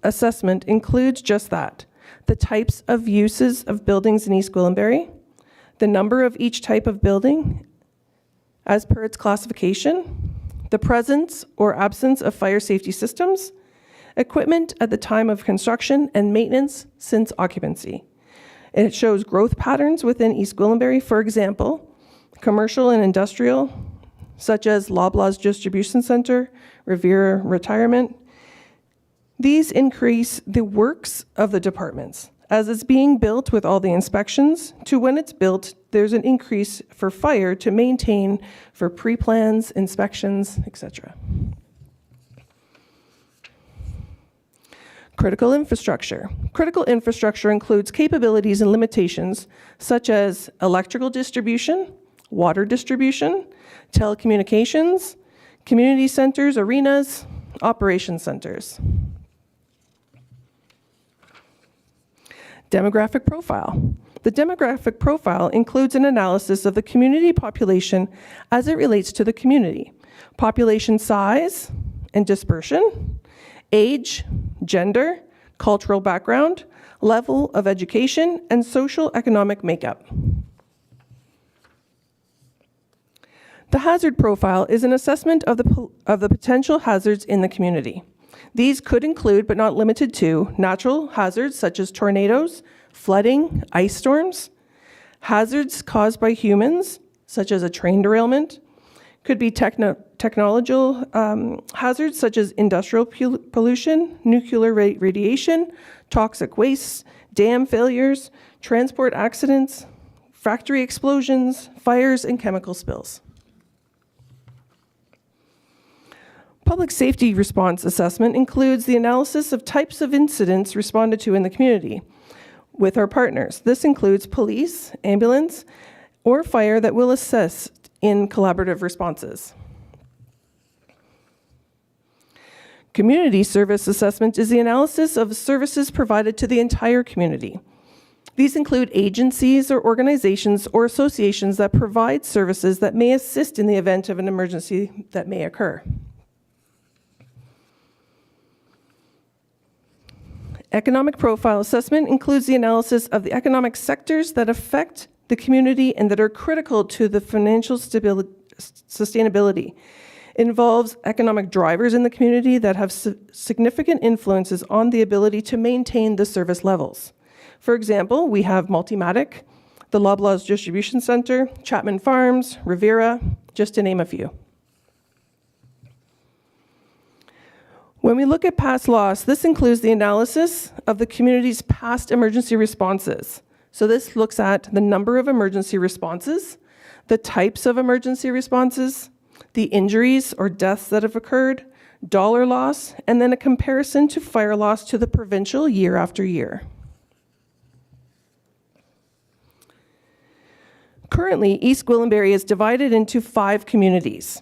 assessment includes just that, the types of uses of buildings in East Gwillimbury, the number of each type of building as per its classification, the presence or absence of fire safety systems, equipment at the time of construction, and maintenance since occupancy. It shows growth patterns within East Gwillimbury, for example, commercial and industrial, such as Loblaws Distribution Center, Riviera Retirement. These increase the works of the departments. As it's being built with all the inspections, to when it's built, there's an increase for fire to maintain for pre-plans, inspections, etc. Critical infrastructure. Critical infrastructure includes capabilities and limitations such as electrical distribution, water distribution, telecommunications, community centers, arenas, operation centers. Demographic profile. The demographic profile includes an analysis of the community population as it relates to the community. Population size and dispersion, age, gender, cultural background, level of education, and social economic makeup. The hazard profile is an assessment of the potential hazards in the community. These could include, but not limited to, natural hazards such as tornadoes, flooding, ice storms, hazards caused by humans, such as a train derailment, could be technological hazards such as industrial pollution, nuclear radiation, toxic waste, dam failures, transport accidents, factory explosions, fires, and chemical spills. Public safety response assessment includes the analysis of types of incidents responded to in the community with our partners. This includes police, ambulance, or fire that will assist in collaborative responses. Community service assessment is the analysis of services provided to the entire community. These include agencies or organizations or associations that provide services that may assist in the event of an emergency that may occur. Economic profile assessment includes the analysis of the economic sectors that affect the community and that are critical to the financial sustainability. It involves economic drivers in the community that have significant influences on the ability to maintain the service levels. For example, we have Multimatic, the Loblaws Distribution Center, Chapman Farms, Rivera, just to name a few. When we look at past loss, this includes the analysis of the community's past emergency responses. So this looks at the number of emergency responses, the types of emergency responses, the injuries or deaths that have occurred, dollar loss, and then a comparison to fire loss to the provincial year after year. Currently, East Gwillimbury is divided into 5 communities.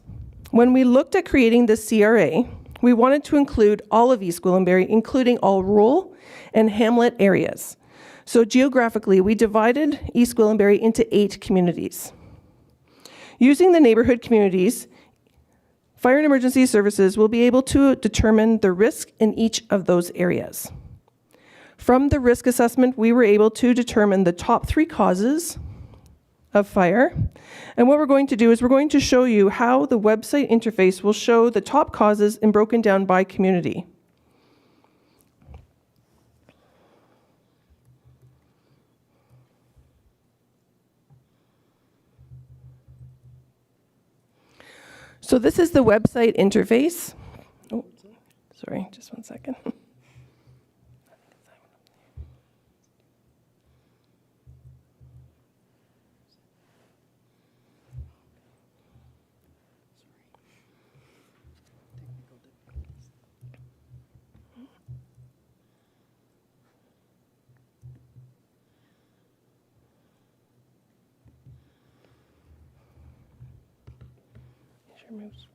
When we looked at creating the CRA, we wanted to include all of East Gwillimbury, including all rural and hamlet areas. So geographically, we divided East Gwillimbury into 8 communities. Using the neighborhood communities, fire and emergency services will be able to determine the risk in each of those areas. From the risk assessment, we were able to determine the top 3 causes of fire. And what we're going to do is we're going to show you how the website interface will show the top causes and broken down by community. So this is the website interface. Oh, sorry, just one second. Your mouse.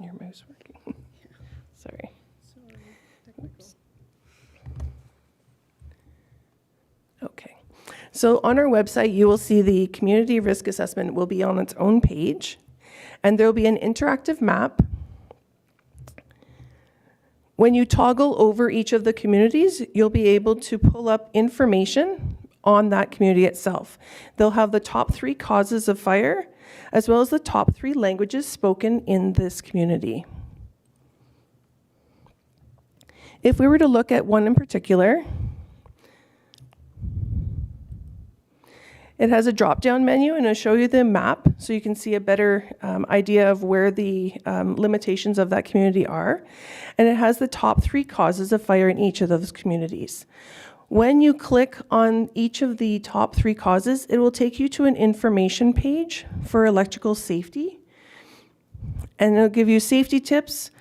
Your mouse working? Sorry. Oops. Okay. So on our website, you will see the community risk assessment will be on its own page, and there will be an interactive map. When you toggle over each of the communities, you'll be able to pull up information on that community itself. They'll have the top 3 causes of fire, as well as the top 3 languages spoken in this community. If we were to look at one in particular, it has a drop-down menu, and it'll show you the map so you can see a better idea of where the limitations of that community are. And it has the top 3 causes of fire in each of those communities. When you click on each of the top 3 causes, it will take you to an information page for electrical safety. And it'll give you safety tips,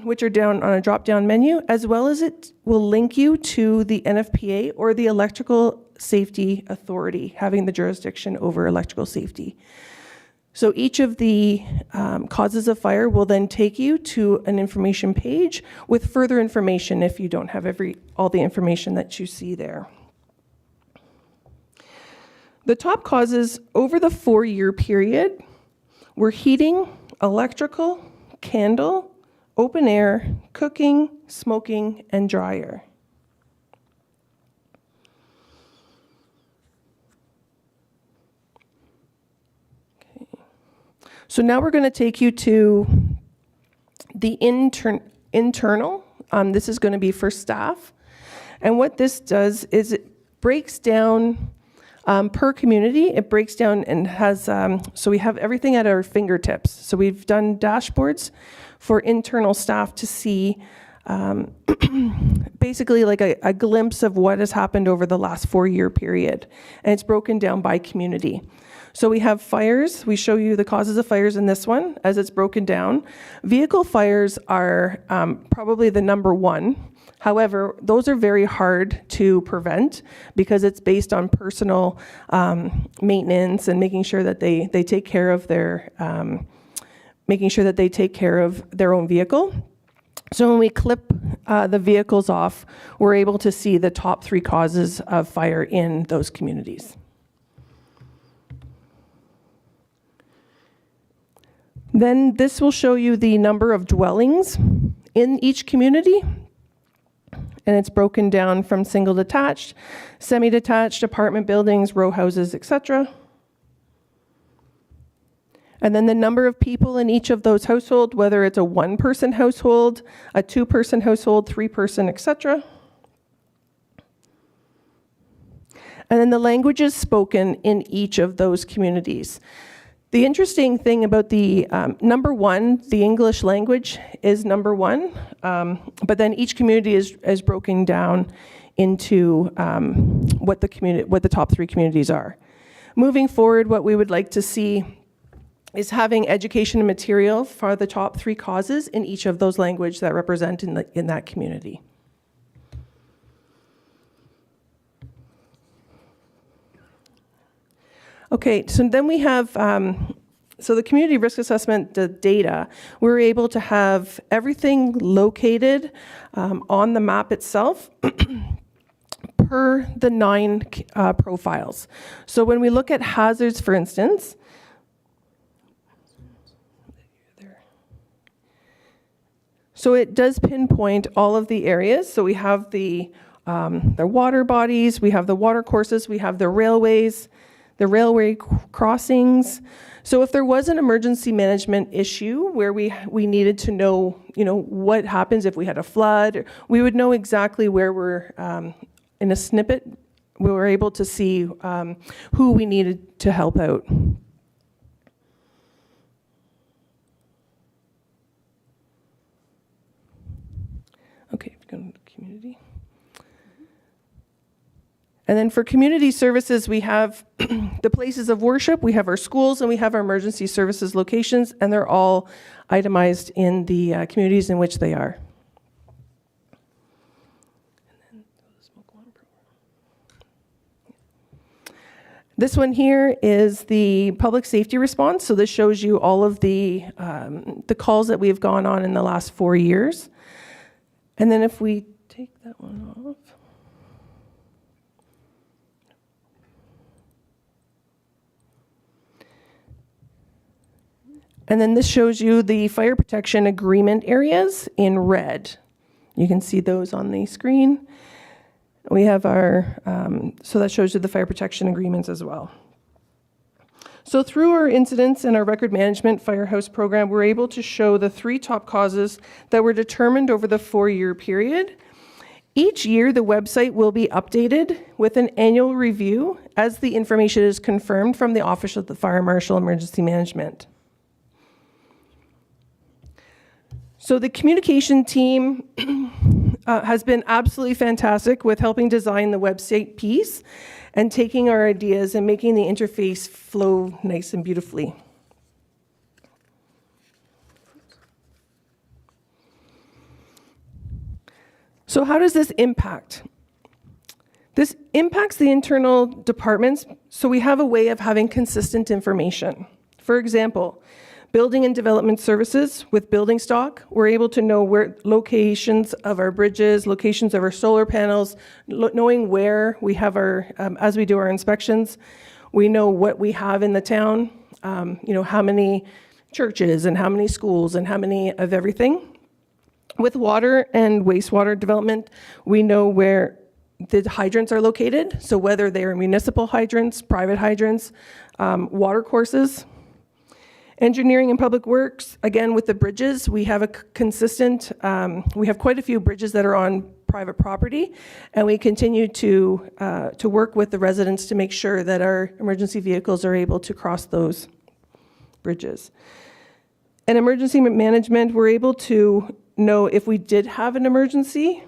which are down on a drop-down menu, as well as it will link you to the NFPA or the Electrical Safety Authority, having the jurisdiction over electrical safety. So each of the causes of fire will then take you to an information page with further information if you don't have all the information that you see there. The top causes over the 4-year period were heating, electrical, candle, open air, cooking, smoking, and dryer. So now we're going to take you to the internal. This is going to be for staff. And what this does is it breaks down per community. It breaks down and has, so we have everything at our fingertips. So we've done dashboards for internal staff to see basically like a glimpse of what has happened over the last 4-year period. And it's broken down by community. So we have fires. We show you the causes of fires in this one as it's broken down. Vehicle fires are probably the number one. However, those are very hard to prevent because it's based on personal maintenance and making sure that they take care of their own vehicle. So when we clip the vehicles off, we're able to see the top 3 causes of fire in those communities. Then this will show you the number of dwellings in each community. And it's broken down from single detached, semi-detached, apartment buildings, row houses, etc. And then the number of people in each of those households, whether it's a 1-person household, a 2-person household, 3-person, etc. And then the languages spoken in each of those communities. The interesting thing about the number 1, the English language is number 1, but then each community is broken down into what the top 3 communities are. Moving forward, what we would like to see is having education and material for the top 3 causes in each of those languages that represent in that community. Okay, so then we have, so the community risk assessment, the data, we're able to have everything located on the map itself per the 9 profiles. So when we look at hazards, for instance, so it does pinpoint all of the areas. So we have the water bodies, we have the water courses, we have the railways, the railway crossings. So if there was an emergency management issue where we needed to know, what happens if we had a flood, we would know exactly where we're, in a snippet, we were able to see who we needed to help out. Okay, go to community. And then for community services, we have the places of worship, we have our schools, and we have our emergency services locations, and they're all itemized in the communities in which they are. This one here is the public safety response. So this shows you all of the calls that we've gone on in the last 4 years. And then if we take that one off. And then this shows you the fire protection agreement areas in red. You can see those on the screen. We have our, so that shows you the fire protection agreements as well. So through our incidents and our record management firehouse program, we're able to show the 3 top causes that were determined over the 4-year period. Each year, the website will be updated with an annual review as the information is confirmed from the Office of the Fire Marshal Emergency Management. So the communication team has been absolutely fantastic with helping design the website piece and taking our ideas and making the interface flow nice and beautifully. So how does this impact? This impacts the internal departments, so we have a way of having consistent information For example, building and development services with building stock, we're able to know where locations of our bridges, locations of our solar panels, knowing where we have our, as we do our inspections, we know what we have in the town, how many churches and how many schools and how many of everything. With water and wastewater development, we know where the hydrants are located, so whether they are municipal hydrants, private hydrants, water courses. Engineering and public works, again, with the bridges, we have a consistent, we have quite a few bridges that are on private property, and we continue to work with the residents to make sure that our emergency vehicles are able to cross those bridges. And emergency management, we're able to know if we did have an emergency,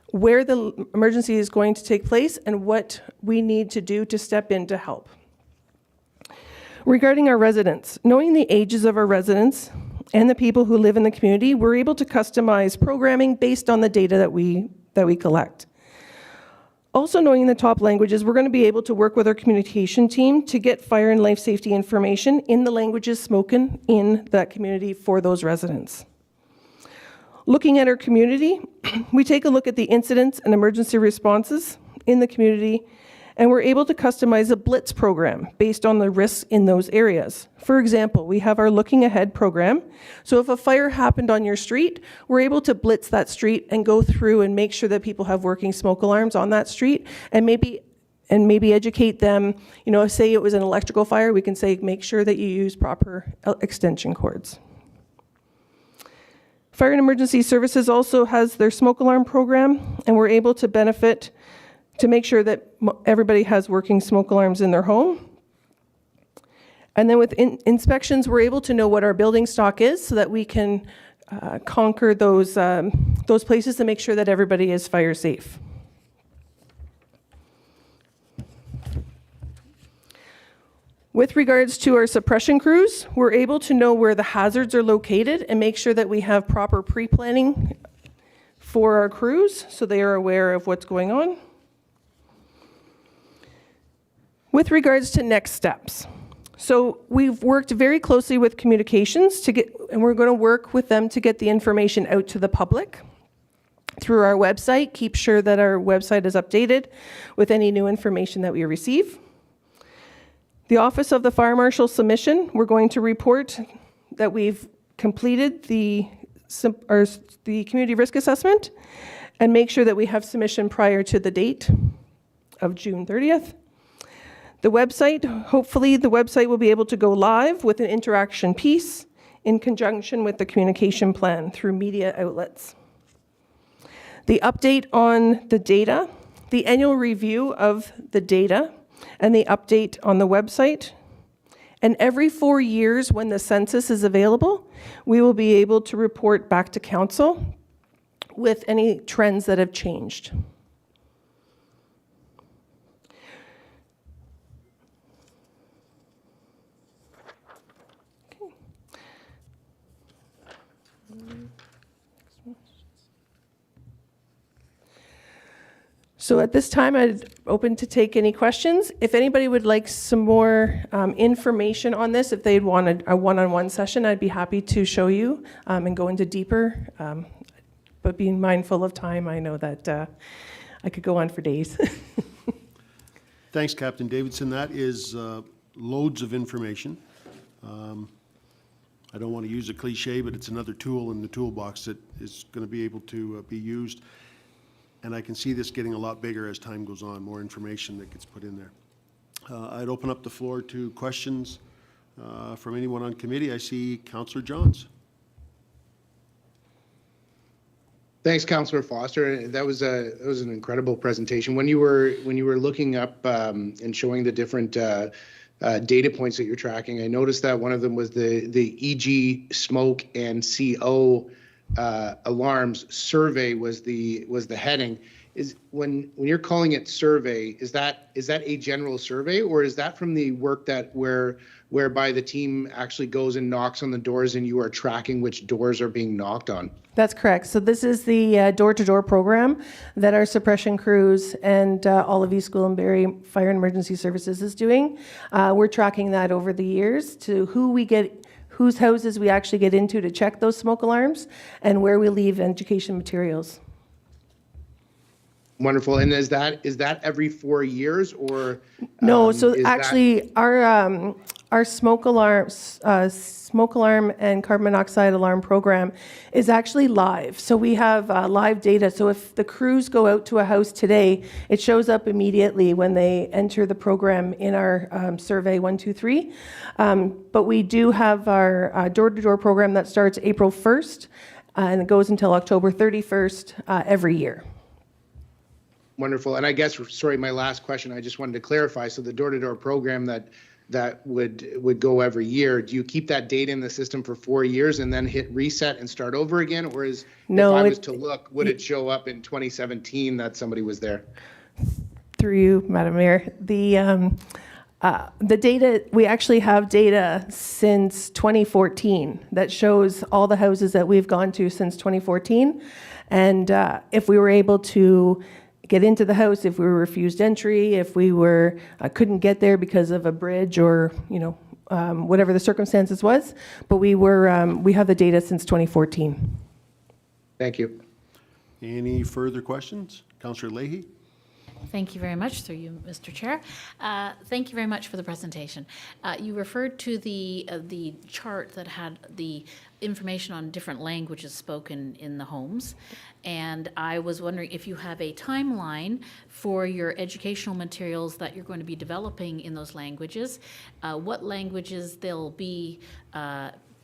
where the emergency is going to take place, and what we need to do to step in to help. Regarding our residents, knowing the ages of our residents and the people who live in the community, we're able to customize programming based on the data that we collect. Also knowing the top languages, we're going to be able to work with our communication team to get fire and life safety information in the languages spoken in that community for those residents. Looking at our community, we take a look at the incidents and emergency responses in the community, and we're able to customize a blitz program based on the risks in those areas. For example, we have our Looking Ahead program. So if a fire happened on your street, we're able to blitz that street and go through and make sure that people have working smoke alarms on that street, and maybe educate them. Say it was an electrical fire, we can say, make sure that you use proper extension cords. Fire and Emergency Services also has their smoke alarm program, and we're able to benefit to make sure that everybody has working smoke alarms in their home. And then with inspections, we're able to know what our building stock is so that we can conquer those places to make sure that everybody is fire safe. With regards to our suppression crews, we're able to know where the hazards are located and make sure that we have proper pre-planning for our crews so they are aware of what's going on. With regards to next steps, so we've worked very closely with communications and we're going to work with them to get the information out to the public through our website, keep sure that our website is updated with any new information that we receive. The Office of the Fire Marshal submission, we're going to report that we've completed the community risk assessment and make sure that we have submission prior to the date of June 30th. The website, hopefully the website will be able to go live with an interaction piece in conjunction with the communication plan through media outlets. The update on the data, the annual review of the data, and the update on the website. And every 4 years when the census is available, we will be able to report back to council with any trends that have changed. So at this time, I'd open to take any questions. If anybody would like some more information on this, if they'd want a one-on-one session, I'd be happy to show you and go into deeper. But being mindful of time, I know that I could go on for days. Thanks, Captain Davidson. That is loads of information. I don't want to use a cliche, but it's another tool in the toolbox that is going to be able to be used. And I can see this getting a lot bigger as time goes on, more information that gets put in there. I'd open up the floor to questions from anyone on committee. I see Councillor Johns. Thanks, Councillor Foster. That was an incredible presentation. When you were looking up and showing the different data points that you're tracking, I noticed that one of them was the EG smoke and CO alarms, survey was the heading. Is when you're calling it survey, is that a general survey, or is that from the work that whereby the team actually goes and knocks on the doors and you are tracking which doors are being knocked on? That's correct. So this is the door-to-door program that our suppression crews and all of East Gwillimbury Fire and Emergency Services is doing. We're tracking that over the years to whose houses we actually get into to check those smoke alarms and where we leave education materials. Wonderful. And is that every 4 years, or No, so is actually our smoke alarm and carbon monoxide alarm program is actually live. So we have live data. So if the crews go out to a house today, it shows up immediately when they enter the program in our survey 123. But we do have our door-to-door program that starts April 1st and it goes until October 31st every year. Wonderful. And I guess, sorry, my last question, I just wanted to clarify. So the door-to-door program that would go every year, do you keep that data in the system for 4 years and then hit reset and start over again? Or if I was to look, would it show up in 2017 that somebody was there? Through you, Madam Mayor. The data, we actually have data since 2014 that shows all the houses that we've gone to since 2014. And if we were able to get into the house, if we were refused entry, if we were couldn't get there because of a bridge or whatever the circumstances was, but we have the data since 2014. Thank you. Any further questions? Councillor Leahy? Thank you very much, through you, Mr. Chair. Thank you very much for the presentation. You referred to the chart that had the information on different languages spoken in the homes, and I was wondering if you have a timeline for your educational materials that you're going to be developing in those languages, what languages they'll be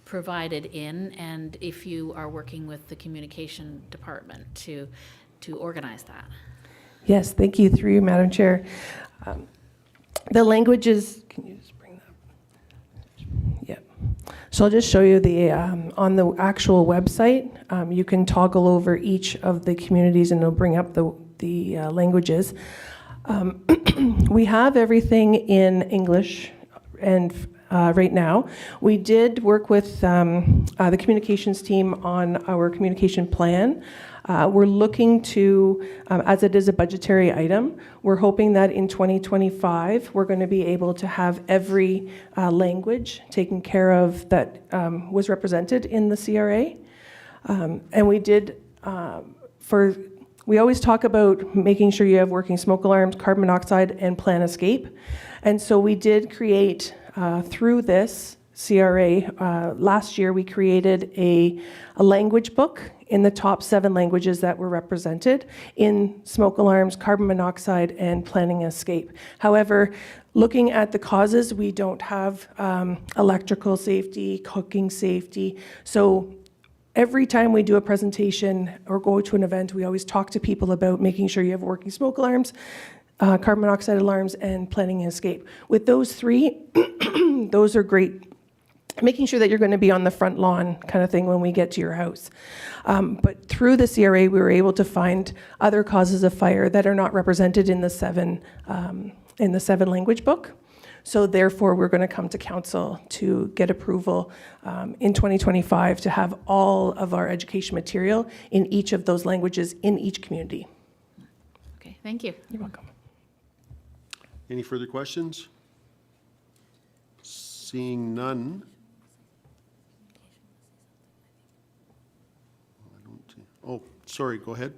provided in, and if you are working with the communication department to organize that. Yes, thank you, through you, Madam Chair. The languages, can you just bring that? Yeah. So I'll just show you on the actual website, you can toggle over each of the communities and it'll bring up the languages. We have everything in English and right now. We did work with the communications team on our communication plan. We're looking to, as it is a budgetary item, we're hoping that in 2025, we're going to be able to have every language taken care of that was represented in the CRA. And we did, we always talk about making sure you have working smoke alarms, carbon monoxide, and plan escape. And so we did create, through this CRA, last year we created a language book in the top 7 languages that were represented in smoke alarms, carbon monoxide, and planning escape. However, looking at the causes, we don't have electrical safety, cooking safety. So every time we do a presentation or go to an event, we always talk to people about making sure you have working smoke alarms, carbon monoxide alarms, and planning and escape. With those 3, those are great. Making sure that you're going to be on the front lawn kind of thing when we get to your house. But through the CRA, we were able to find other causes of fire that are not represented in the 7 language book. So therefore, we're going to come to council to get approval in 2025 to have all of our education material in each of those languages in each community. Okay, thank you. You're welcome. Any further questions? Seeing none. Oh, sorry, go ahead.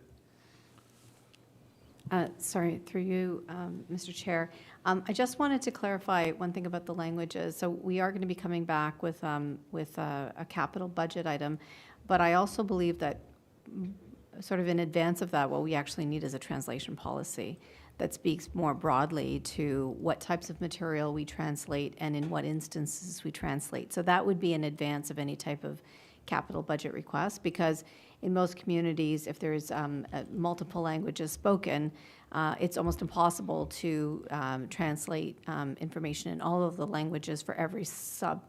Sorry, through you, Mr. Chair. I just wanted to clarify one thing about the languages. So we are going to be coming back with a capital budget item, but I also believe that sort of in advance of that, what we actually need is a translation policy that speaks more broadly to what types of material we translate and in what instances we translate. So that would be in advance of any type of capital budget request, because in most communities, if there's multiple languages spoken, it's almost impossible to translate information in all of the languages for every sub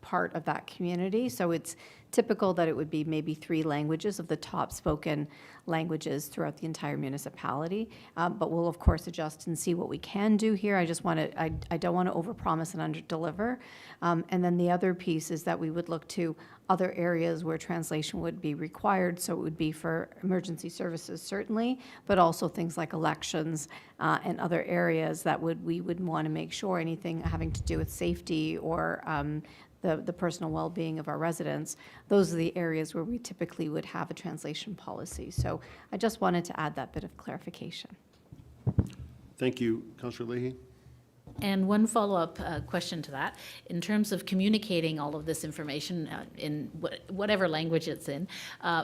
part of that community. So it's typical that it would be maybe 3 languages of the top spoken languages throughout the entire municipality. But we'll of course adjust and see what we can do here. I just want to, I don't want to overpromise and underdeliver. And then the other piece is that we would look to other areas where translation would be required. So it would be for emergency services, certainly, but also things like elections and other areas that we would want to make sure anything having to do with safety or the personal well-being of our residents, those are the areas where we typically would have a translation policy. So I just wanted to add that bit of clarification. Thank you. Councillor Leahy? And one follow-up question to that, in terms of communicating all of this information in whatever language it's in,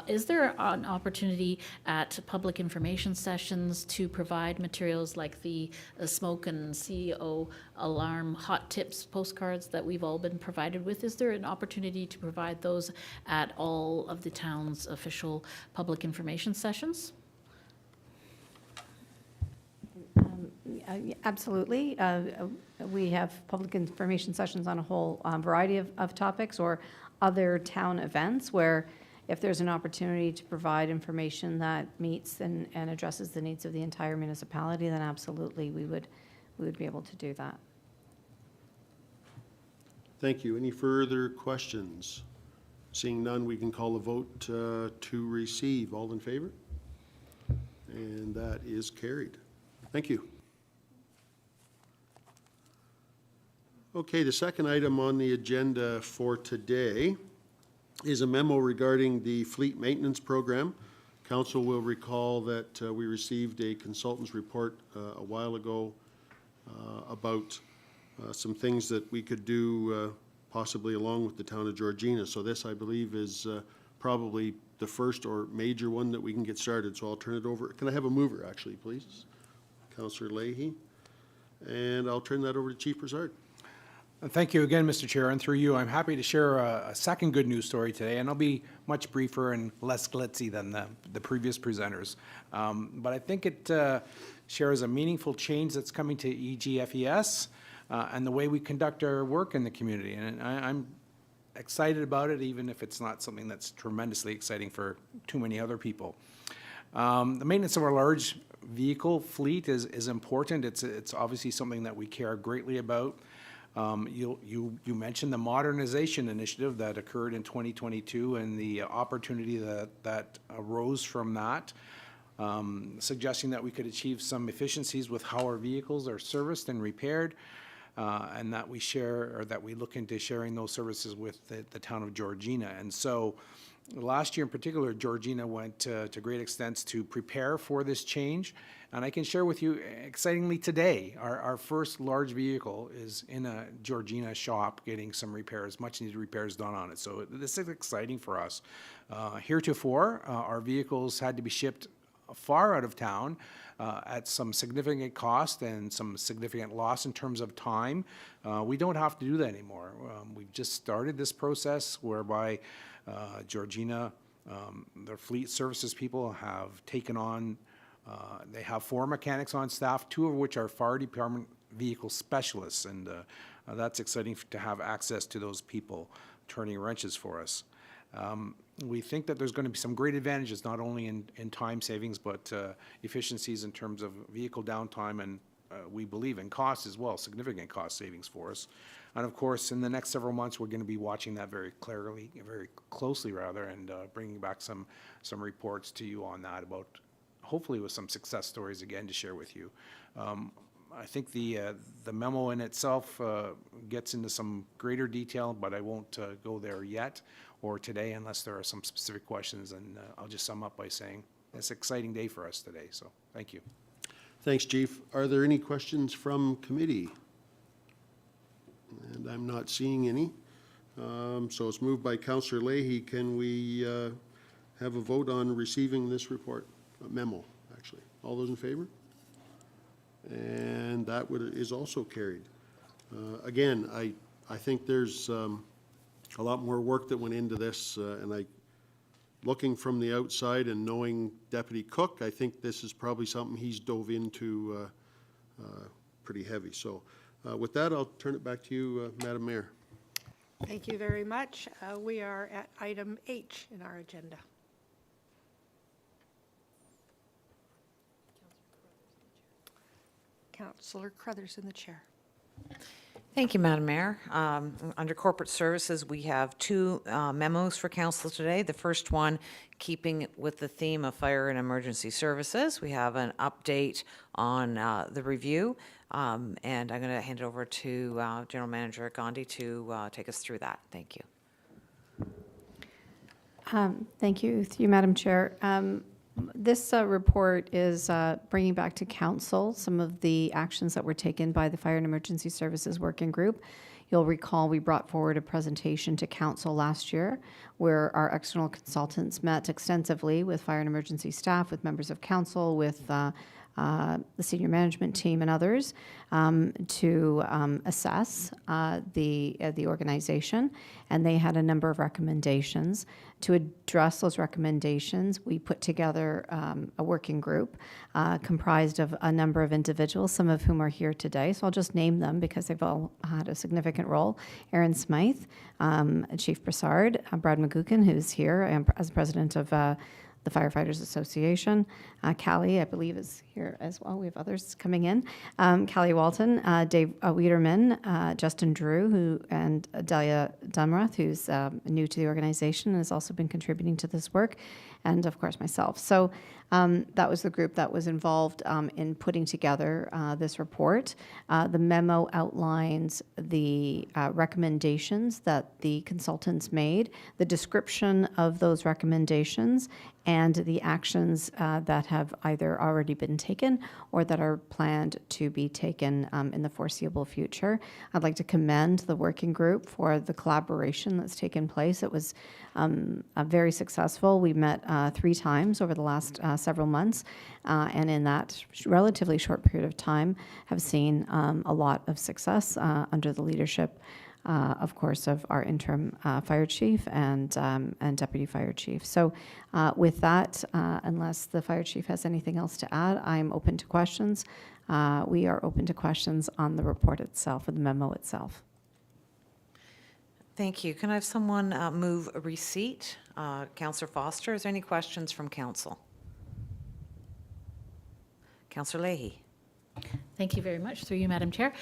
is there an opportunity at public information sessions to provide materials like the smoke and CO alarm hot tips postcards that we've all been provided with? Is there an opportunity to provide those at all of the town's official public information sessions? Absolutely. We have public information sessions on a whole variety of topics or other town events where if there's an opportunity to provide information that meets and addresses the needs of the entire municipality, then absolutely we would be able to do that. Thank you. Any further questions? Seeing none, we can call a vote to receive. All in favor? And that is carried. Thank you. Okay, the second item on the agenda for today is a memo regarding the fleet maintenance program. Council will recall that we received a consultant's report a while ago about some things that we could do possibly along with the town of Georgina. So this, I believe, is probably the first or major one that we can get started. So I'll turn it over. Can I have a mover, actually, please? Councillor Leahy. And I'll turn that over to Chief Broussard. Thank you again, Mr. Chair, and through you, I'm happy to share a second good news story today, and I'll be much briefer and less glitzy than the previous presenters. But I think it shares a meaningful change that's coming to EGFES and the way we conduct our work in the community. And I'm excited about it, even if it's not something that's tremendously exciting for too many other people. The maintenance of our large vehicle fleet is important. It's obviously something that we care greatly about. You mentioned the modernization initiative that occurred in 2022 and the opportunity that arose from that, suggesting that we could achieve some efficiencies with how our vehicles are serviced and repaired, and that we share, or that we look into sharing those services with the town of Georgina. And so last year in particular, Georgina went to great extents to prepare for this change. And I can share with you, excitingly today, our first large vehicle is in a Georgina shop getting some repairs, much needed repairs done on it. So this is exciting for us. Heretofore, our vehicles had to be shipped far out of town at some significant cost and some significant loss in terms of time. We don't have to do that anymore. We've just started this process whereby Georgina, their fleet services people have taken on, they have 4 mechanics on staff, 2 of which are fire department vehicle specialists, and that's exciting to have access to those people turning wrenches for us. We think that there's going to be some great advantages, not only in time savings, but efficiencies in terms of vehicle downtime, and we believe in cost as well, significant cost savings for us. And of course, in the next several months, we're going to be watching that very closely, and bringing back some reports to you on that, about hopefully with some success stories again to share with you. I think the memo in itself gets into some greater detail, but I won't go there yet or today unless there are some specific questions. And I'll just sum up by saying it's an exciting day for us today. So thank you. Thanks, Chief. Are there any questions from committee? And I'm not seeing any. So it's moved by Councillor Leahy. Can we have a vote on receiving this report? A memo, actually. All those in favor? And that is also carried. Again, I think there's a lot more work that went into this, and looking from the outside and knowing Deputy Cook, I think this is probably something he's dove into pretty heavy. So with that, I'll turn it back to you, Madam Mayor. Thank you very much. We are at item H in our agenda. Councillor Carruthers in the chair. Thank you, Madam Mayor. Under Corporate Services, we have two memos for council today. The first one, keeping with the theme of fire and emergency services, we have an update on the review, and I'm going to hand it over to General Manager Gandhi to take us through that. Thank you. Thank you, through you, Madam Chair. This report is bringing back to council some of the actions that were taken by the Fire and Emergency Services Working Group. You'll recall we brought forward a presentation to council last year where our external consultants met extensively with fire and emergency staff, with members of council, with the senior management team and others to assess the organization, and they had a number of recommendations. To address those recommendations, we put together a working group comprised of a number of individuals, some of whom are here today. So I'll just name them because they've all had a significant role. Aaron Smythe, Chief Brassard, Brad McGuckin, who's here as president of the Firefighters Association. Callie, I believe, is here as well. We have others coming in. Callie Walton, Dave Wiederman, Justin Drew, and Delia Dunrath, who's new to the organization and has also been contributing to this work, and of course myself. So that was the group that was involved in putting together this report. The memo outlines the recommendations that the consultants made, the description of those recommendations, and the actions that have either already been taken or that are planned to be taken in the foreseeable future. I'd like to commend the working group for the collaboration that's taken place. It was very successful. We met 3 times over the last several months, and in that relatively short period of time have seen a lot of success under the leadership of course, of our interim fire chief and deputy fire chief. So with that, unless the fire chief has anything else to add, I'm open to questions. We are open to questions on the report itself, or the memo itself. Thank you. Can I have someone move a receipt? Councillor Foster, is there any questions from council? Councillor Leahy. Thank you very much, through you, Madam Chair.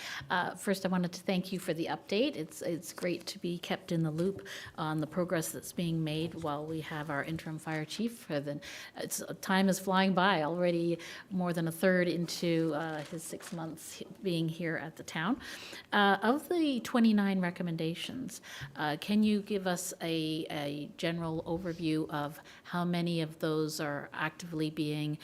First, I wanted to thank you for the update. It's great to be kept in the loop on the progress that's being made while we have our interim fire chief. Time is flying by, already more than a third into his 6 months being here at the town. Of the 29 recommendations, can you give us a general overview of how many of those are actively being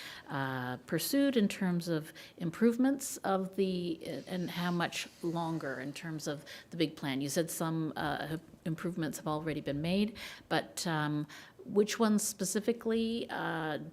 pursued in terms of improvements of and how much longer in terms of the big plan? You said some improvements have already been made, but which ones specifically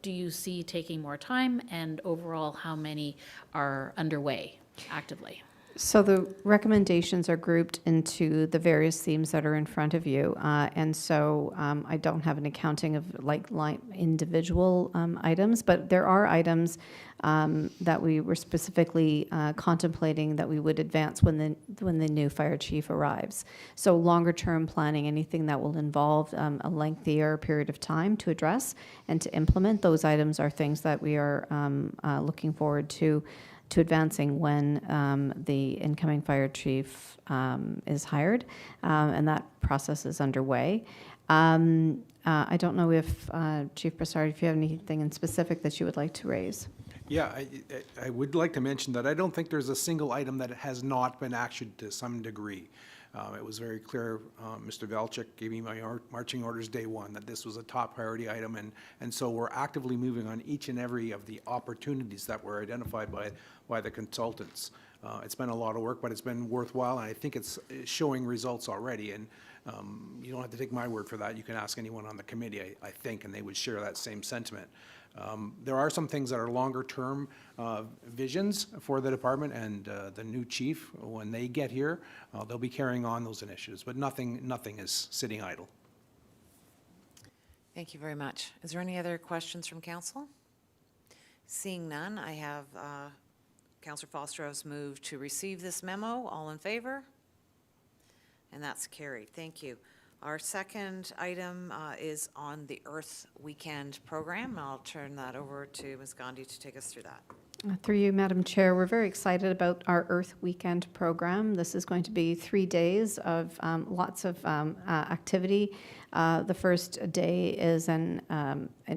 do you see taking more time, and overall, how many are underway actively? So the recommendations are grouped into the various themes that are in front of you. And so I don't have an accounting of like individual items, but there are items that we were specifically contemplating that we would advance when the new fire chief arrives. So longer term planning, anything that will involve a lengthier period of time to address and to implement, those items are things that we are looking forward to advancing when the incoming fire chief is hired, and that process is underway. I don't know if, Chief Brassard, if you have anything in specific that you would like to raise. Yeah, I would like to mention that I don't think there's a single item that has not been actioned to some degree. It was very clear, Mr. Velchik gave me my marching orders day one, that this was a top priority item, and so we're actively moving on each and every of the opportunities that were identified by the consultants. It's been a lot of work, but it's been worthwhile, and I think it's showing results already, and you don't have to take my word for that. You can ask anyone on the committee, I think, and they would share that same sentiment. There are some things that are longer term visions for the department, and the new chief, when they get here, they'll be carrying on those initiatives, but nothing is sitting idle. Thank you very much. Is there any other questions from council? Seeing none, I have Councillor Foster has moved to receive this memo. All in favor? And that's carried. Thank you. Our second item is on the Earth Weekend program. I'll turn that over to Ms. Gandhi to take us through that. Through you, Madam Chair, we're very excited about our Earth Weekend program. This is going to be 3 days of lots of activity. The first day is an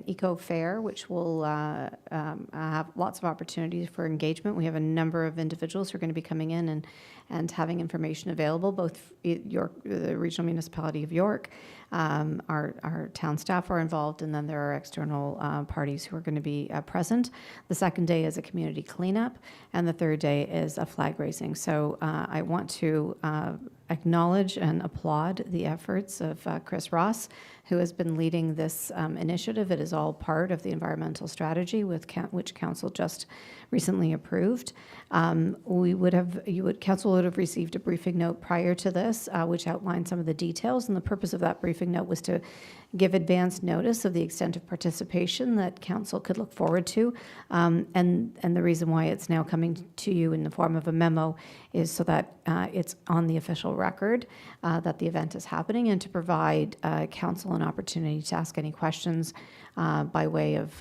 eco fair, which will have lots of opportunities for engagement. We have a number of individuals who are going to be coming in and having information available, both York, the Regional Municipality of York, our town staff are involved, and then there are external parties who are going to be present. The second day is a community cleanup, and the third day is a flag raising. So I want to acknowledge and applaud the efforts of Chris Ross, who has been leading this initiative. It is all part of the environmental strategy which Council just recently approved. Council would have received a briefing note prior to this, which outlined some of the details, and the purpose of that briefing note was to give advance notice of the extent of participation that Council could look forward to. And the reason why it's now coming to you in the form of a memo is so that it's on the official record that the event is happening, and to provide Council an opportunity to ask any questions by way of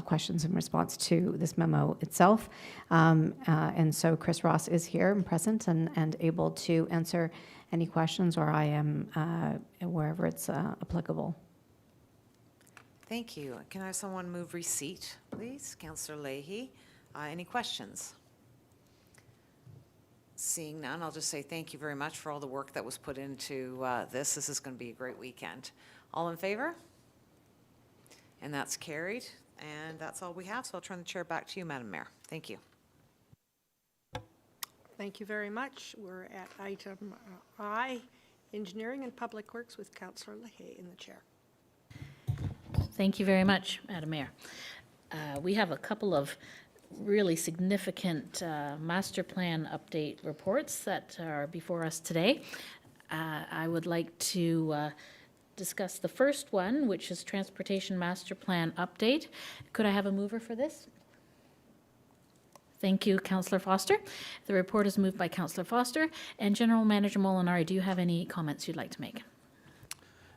questions in response to this memo itself. And so Chris Ross is here and present and able to answer any questions, or I am wherever it's applicable. Thank you. Can I have someone move receipt, please? Councillor Leahy. Any questions? Seeing none, I'll just say thank you very much for all the work that was put into this. This is going to be a great weekend. All in favor? And that's carried. And that's all we have. So I'll turn the chair back to you, Madam Mayor. Thank you. Thank you very much. We're at item I, Engineering and Public Works, with Councillor Leahy in the chair. Thank you very much, Madam Mayor. We have a couple of really significant master plan update reports that are before us today. I would like to discuss the first one, which is Transportation Master Plan Update. Could I have a mover for this? Thank you, Councillor Foster. The report is moved by Councillor Foster. And General Manager Molinari, do you have any comments you'd like to make?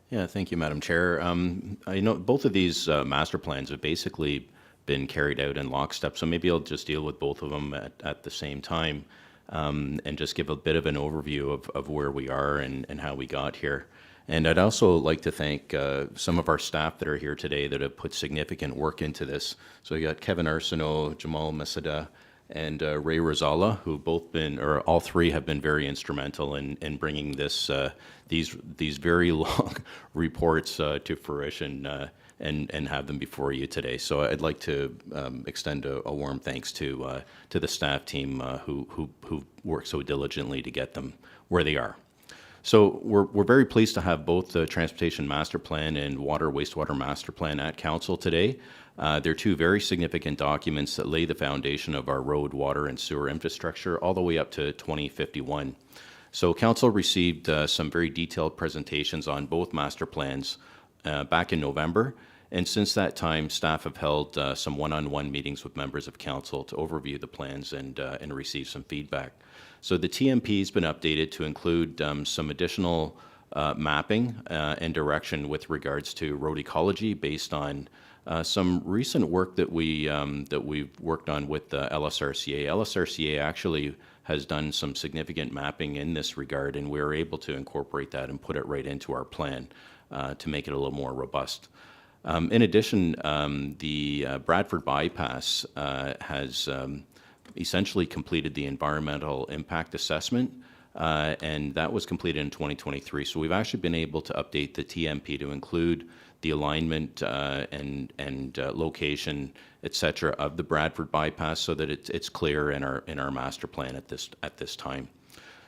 Yeah, thank you, Madam Chair. I know both of these master plans have basically been carried out in lockstep, so maybe I'll just deal with both of them at the same time and just give a bit of an overview of where we are and how we got here. And I'd also like to thank some of our staff that are here today that have put significant work into this. So we got Kevin Arsenault, Jamal Masada, and Ray Rosala, who both been, or all three have been very instrumental in bringing this these very long reports to fruition and have them before you today. So I'd like to extend a warm thanks to the staff team who worked so diligently to get them where they are. So we're very pleased to have both the Transportation Master Plan and Water Wastewater Master Plan at Council today. They're two very significant documents that lay the foundation of our road, water, and sewer infrastructure all the way up to 2051. So Council received some very detailed presentations on both master plans back in November, and since that time, staff have held some one-on-one meetings with members of Council to overview the plans and receive some feedback. So the TMP has been updated to include some additional mapping and direction with regards to road ecology based on some recent work that we've worked on with the LSRCA. LSRCA actually has done some significant mapping in this regard, and we were able to incorporate that and put it right into our plan to make it a little more robust. In addition, the Bradford Bypass has essentially completed the environmental impact assessment, and that was completed in 2023. So we've actually been able to update the TMP to include the alignment and location, et cetera, of the Bradford Bypass, so that it's clear in our master plan at this time.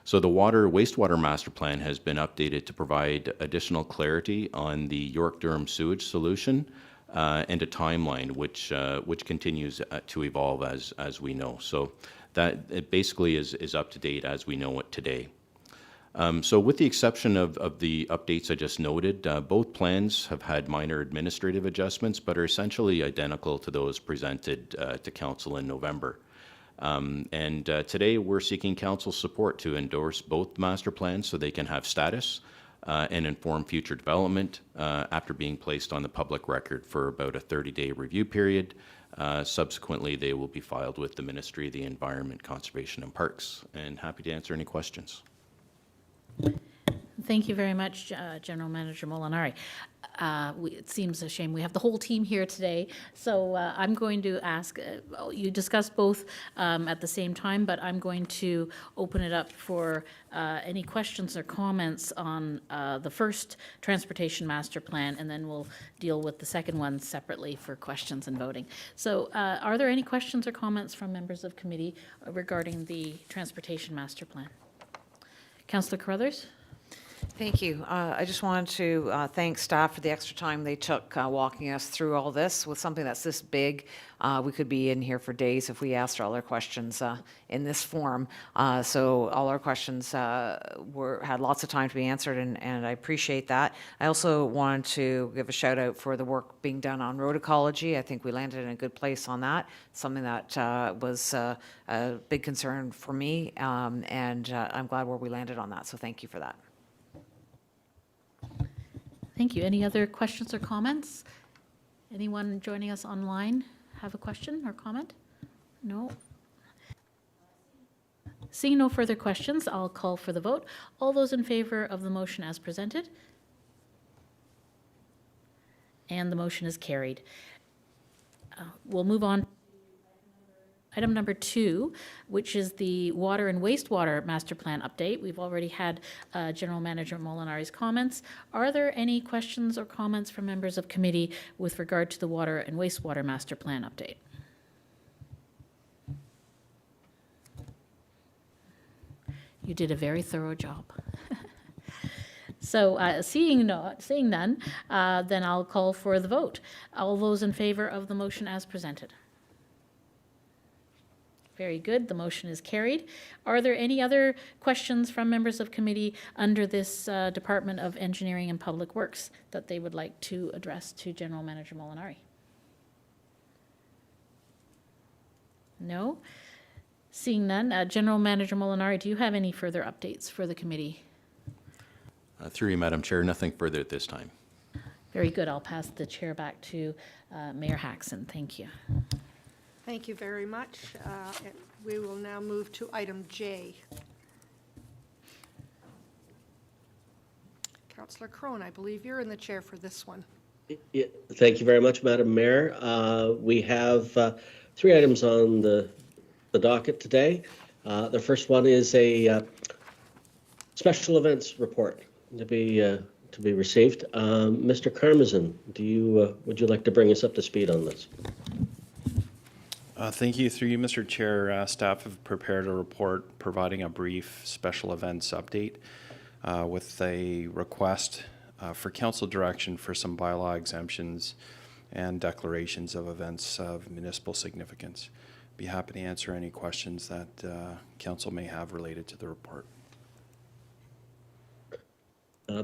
So the wastewater master plan has been updated to provide additional clarity on the York-Durham sewage solution and a timeline which continues to evolve as we know. So that it basically is up to date as we know it today. So with the exception of the updates I just noted, both plans have had minor administrative adjustments, but are essentially identical to those presented to Council in November. And today, we're seeking council support to endorse both master plans so they can have status and inform future development after being placed on the public record for about a 30-day review period. Subsequently, they will be filed with the Ministry of the Environment, Conservation and Parks. And happy to answer any questions. Thank you very much, General Manager Molinari. It seems a shame we have the whole team here today, so I'm going to ask, you discussed both at the same time, but I'm going to open it up for any questions or comments on the first Transportation Master Plan, and then we'll deal with the second one separately for questions and voting. So are there any questions or comments from members of committee regarding the Transportation Master Plan? Councillor Carruthers? Thank you. I just wanted to thank staff for the extra time they took walking us through all this. With something that's this big, we could be in here for days if we asked all our questions in this form. So all our questions had lots of time to be answered, and I appreciate that. I also wanted to give a shout out for the work being done on road ecology. I think we landed in a good place on that, something that was a big concern for me, and I'm glad where we landed on that. So thank you for that. Thank you. Any other questions or comments? Anyone joining us online have a question or comment? No? Seeing no further questions, I'll call for the vote. All those in favor of the motion as presented? And the motion is carried. We'll move on. Item number 2, which is the Water and Wastewater Master Plan update. We've already had General Manager Molinari's comments. Are there any questions or comments from members of committee with regard to the Water and Wastewater Master Plan update? You did a very thorough job. So seeing none, then I'll call for the vote. All those in favor of the motion as presented? Very good. The motion is carried. Are there any other questions from members of committee under this Department of Engineering and Public Works that they would like to address to General Manager Molinari? No? Seeing none, General Manager Molinari, do you have any further updates for the committee? Through you, Madam Chair, nothing further at this time. Very good. I'll pass the chair back to Mayor Haxon. Thank you. Thank you very much. We will now move to item J. Councillor Crone, I believe you're in the chair for this one. Yeah, thank you very much, Madam Mayor. We have 3 items on the docket today. The first one is a special events report to be received. Mr. Karmazin, would you like to bring us up to speed on this? Thank you. Through you, Mr. Chair, staff have prepared a report providing a brief special events update with a request for council direction for some bylaw exemptions and declarations of events of municipal significance. Be happy to answer any questions that council may have related to the report.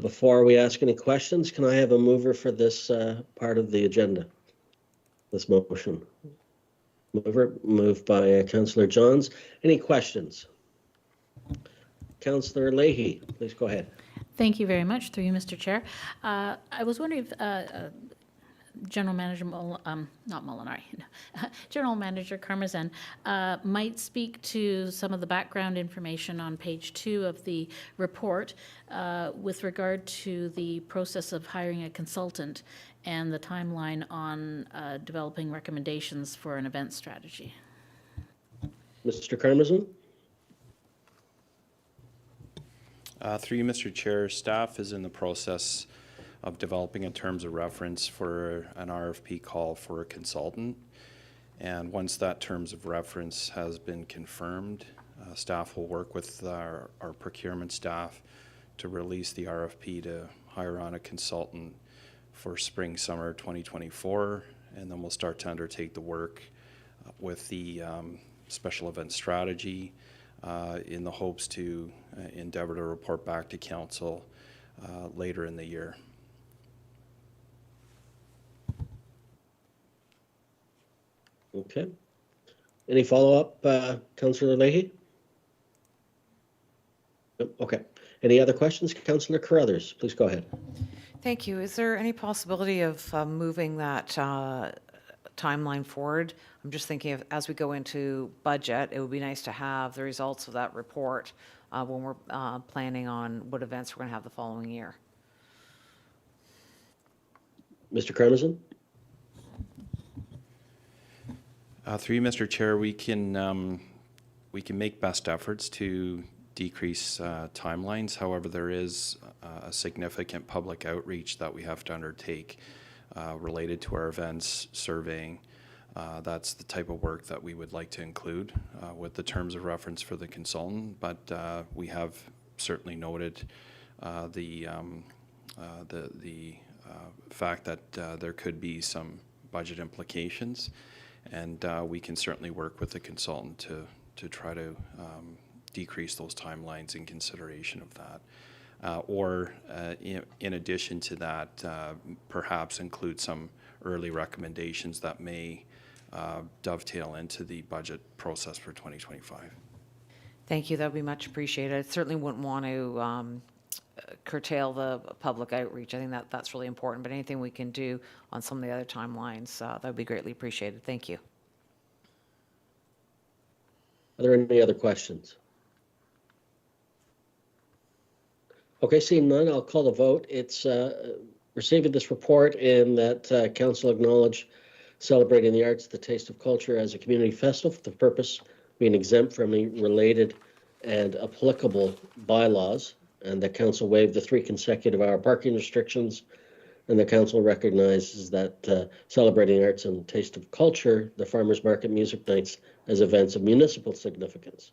Before we ask any questions, can I have a mover for this part of the agenda, this motion? Moved by Councillor Johns. Any questions? Councillor Leahy, please go ahead. Thank you very much. Through you, Mr. Chair. I was wondering if General Manager, not Molinari, General Manager Karmazin might speak to some of the background information on page 2 of the report with regard to the process of hiring a consultant and the timeline on developing recommendations for an event strategy. Mr. Karmazin? Through you, Mr. Chair, staff is in the process of developing a terms of reference for an RFP call for a consultant. And once that terms of reference has been confirmed, staff will work with our procurement staff to release the RFP to hire on a consultant for spring, summer 2024. And then we'll start to undertake the work with the special event strategy in the hopes to endeavor to report back to council later in the year. Okay. Any follow-up, Councillor Leahy? Nope, okay. Any other questions? Councillor Carruthers, please go ahead. Thank you. Is there any possibility of moving that timeline forward? I'm just thinking of, as we go into budget, it would be nice to have the results of that report when we're planning on what events we're going to have the following year. Mr. Karmazin? Through you, Mr. Chair, we can make best efforts to decrease timelines. However, there is a significant public outreach that we have to undertake related to our events surveying. That's the type of work that we would like to include with the terms of reference for the consultant, but we have certainly noted the fact that there could be some budget implications, and we can certainly work with the consultant to try to decrease those timelines in consideration of that. Or in addition to that, perhaps include some early recommendations that may dovetail into the budget process for 2025. Thank you. That would be much appreciated. I certainly wouldn't want to curtail the public outreach. I think that's really important, but anything we can do on some of the other timelines, that would be greatly appreciated. Thank you. Are there any other questions? Okay, seeing none, I'll call the vote. It's receiving this report in that Council acknowledge celebrating the arts, the taste of culture as a community festival for the purpose of being exempt from any related and applicable bylaws, and the Council waived the 3 consecutive hour parking restrictions, and the Council recognizes that celebrating arts and taste of culture, the farmers market music nights, as events of municipal significance.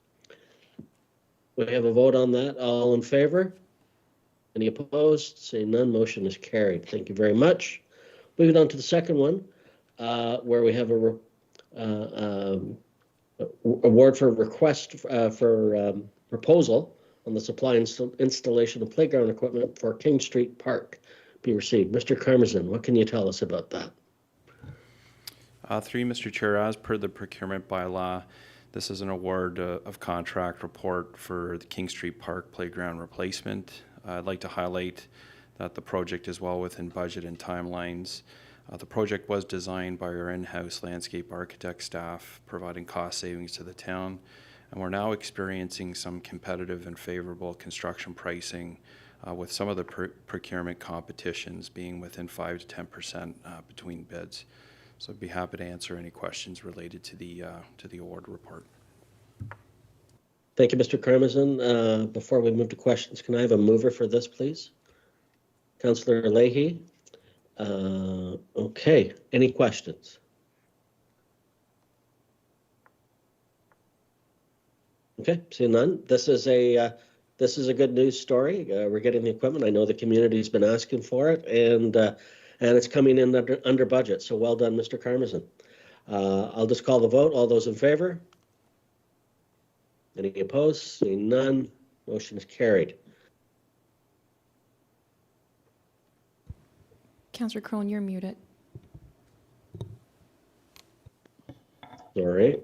We have a vote on that. All in favor? Any opposed? Seeing none, motion is carried. Thank you very much. Moving on to the second one, where we have a award for request for proposal on the supply and installation of playground equipment for King Street Park be received. Mr. Karmazin, what can you tell us about that? Through you, Mr. Chair, as per the procurement bylaw, this is an award of contract report for the King Street Park playground replacement. I'd like to highlight that the project is well within budget and timelines. The project was designed by our in-house landscape architect staff, providing cost savings to the town, and we're now experiencing some competitive and favorable construction pricing with some of the procurement competitions being within 5 to 10% between bids. So I'd be happy to answer any questions related to the award report. Thank you, Mr. Karmazin. Before we move to questions, can I have a mover for this, please? Councillor Leahy. Okay, any questions? Okay, seeing none. This is a good news story. We're getting the equipment. I know the community's been asking for it, and it's coming in under budget. So well done, Mr. Karmazin. I'll just call the vote. All those in favor? Any opposed? Seeing none, motion is carried. Councillor Crone, you're muted. All right.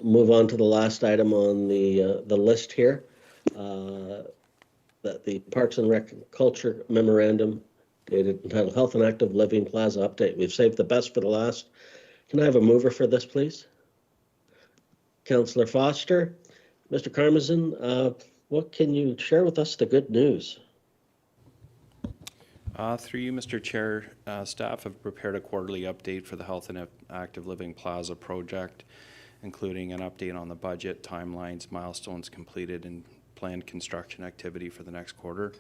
Move on to the last item on the list here. That the Parks and Rec Culture Memorandum dated entitled Health and Active Living Plaza Update. We've saved the best for the last. Can I have a mover for this, please? Councillor Foster. Mr. Karmazin, what can you share with us the good news? Through you, Mr. Chair, staff have prepared a quarterly update for the Health and Active Living Plaza project, including an update on the budget, timelines, milestones completed, and planned construction activity for the next quarter.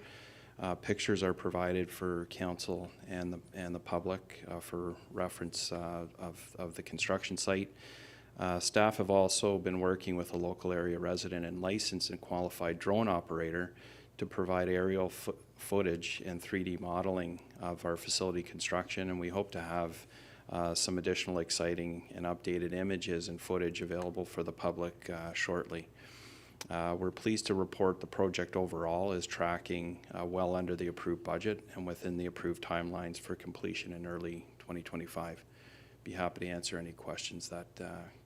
Pictures are provided for council and the public for reference of the construction site. Staff have also been working with a local area resident and licensed and qualified drone operator to provide aerial footage and 3D modeling of our facility construction, and we hope to have some additional exciting and updated images and footage available for the public shortly. We're pleased to report the project overall is tracking well under the approved budget and within the approved timelines for completion in early 2025. be happy to answer any questions that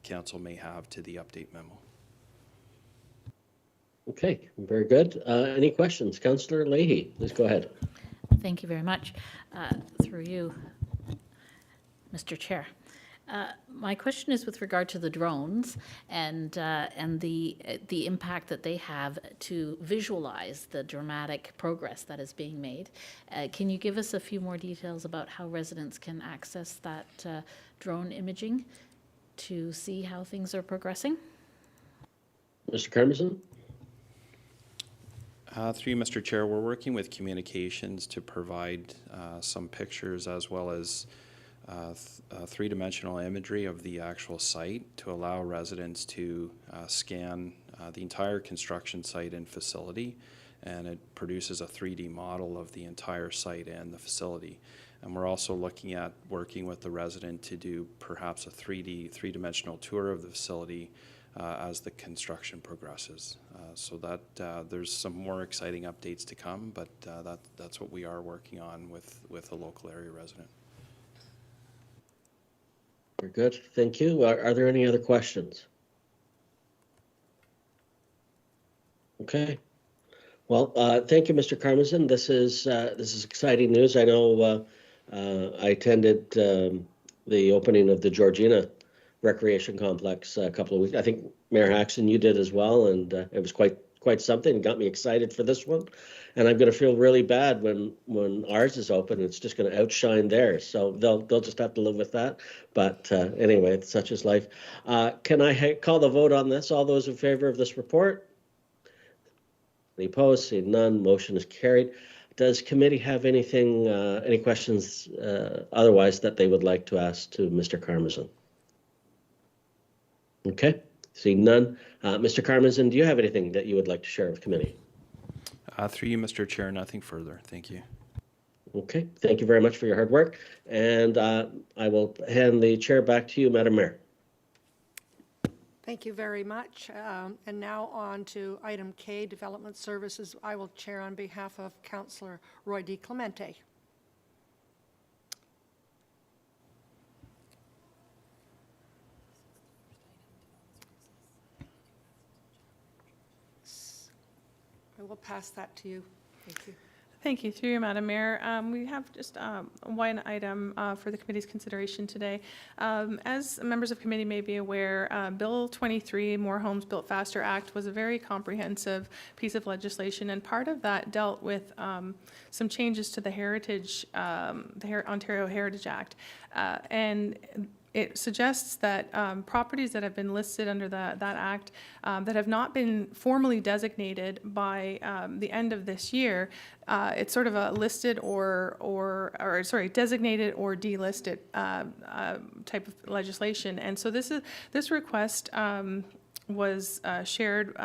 council may have to the update memo. Okay, very good. Any questions? Councillor Leahy, please go ahead. Thank you very much. Through you, Mr. Chair. My question is with regard to the drones and the impact that they have to visualize the dramatic progress that is being made. Can you give us a few more details about how residents can access that drone imaging to see how things are progressing? Mr. Carmazin? Through you, Mr. Chair, we're working with communications to provide some pictures as well as three-dimensional imagery of the actual site to allow residents to scan the entire construction site and facility, and it produces a 3D model of the entire site and the facility. And we're also looking at working with the resident to do perhaps a three-dimensional tour of the facility as the construction progresses. So that there's some more exciting updates to come, but that's what we are working on with a local area resident. Very good, thank you. Are there any other questions? Okay. Well, thank you, Mr. Carmazin. This is exciting news. I know I attended the opening of the Georgina Recreation Complex a couple of weeks. I think Mayor Haxton, you did as well, and it was quite something. It got me excited for this one, and I'm going to feel really bad when ours is open. It's just going to outshine theirs, so they'll just have to live with that. But anyway, such is life. Can I call the vote on this? All those in favor of this report? Any opposed? Seeing none, motion is carried. Does committee have anything, any questions otherwise that they would like to ask to Mr. Carmazin? Okay, seeing none. Mr. Carmazin, do you have anything that you would like to share with committee? Through you, Mr. Chair, nothing further. Thank you. Okay, thank you very much for your hard work. And I will hand the chair back to you, Madam Mayor. Thank you very much. And now on to item K, Development Services. I will chair on behalf of Councillor Roy D. Clemente. I will pass that to you. Thank you. Thank you. Through you, Madam Mayor. We have just one item for the committee's consideration today. As members of committee may be aware, Bill 23, More Homes Built Faster Act, was a very comprehensive piece of legislation, and part of that dealt with some changes to the Heritage, the Ontario Heritage Act. And it suggests that properties that have been listed under that act that have not been formally designated by the end of this year, it's sort of a listed or designated or delisted type of legislation. And so this request was shared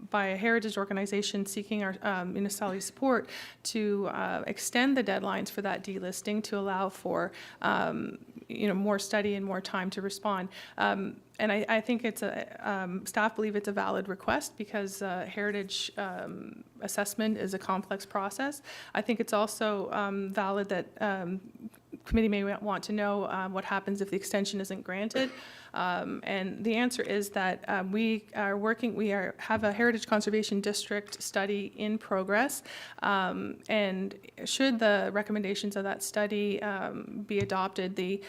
by a heritage organization seeking our municipality support to extend the deadlines for that delisting to allow for more study and more time to respond. And I think it's staff believe it's a valid request because heritage assessment is a complex process. I think it's also valid that committee may want to know what happens if the extension isn't granted. And the answer is that we have a Heritage Conservation District study in progress. And should the recommendations of that study be adopted, the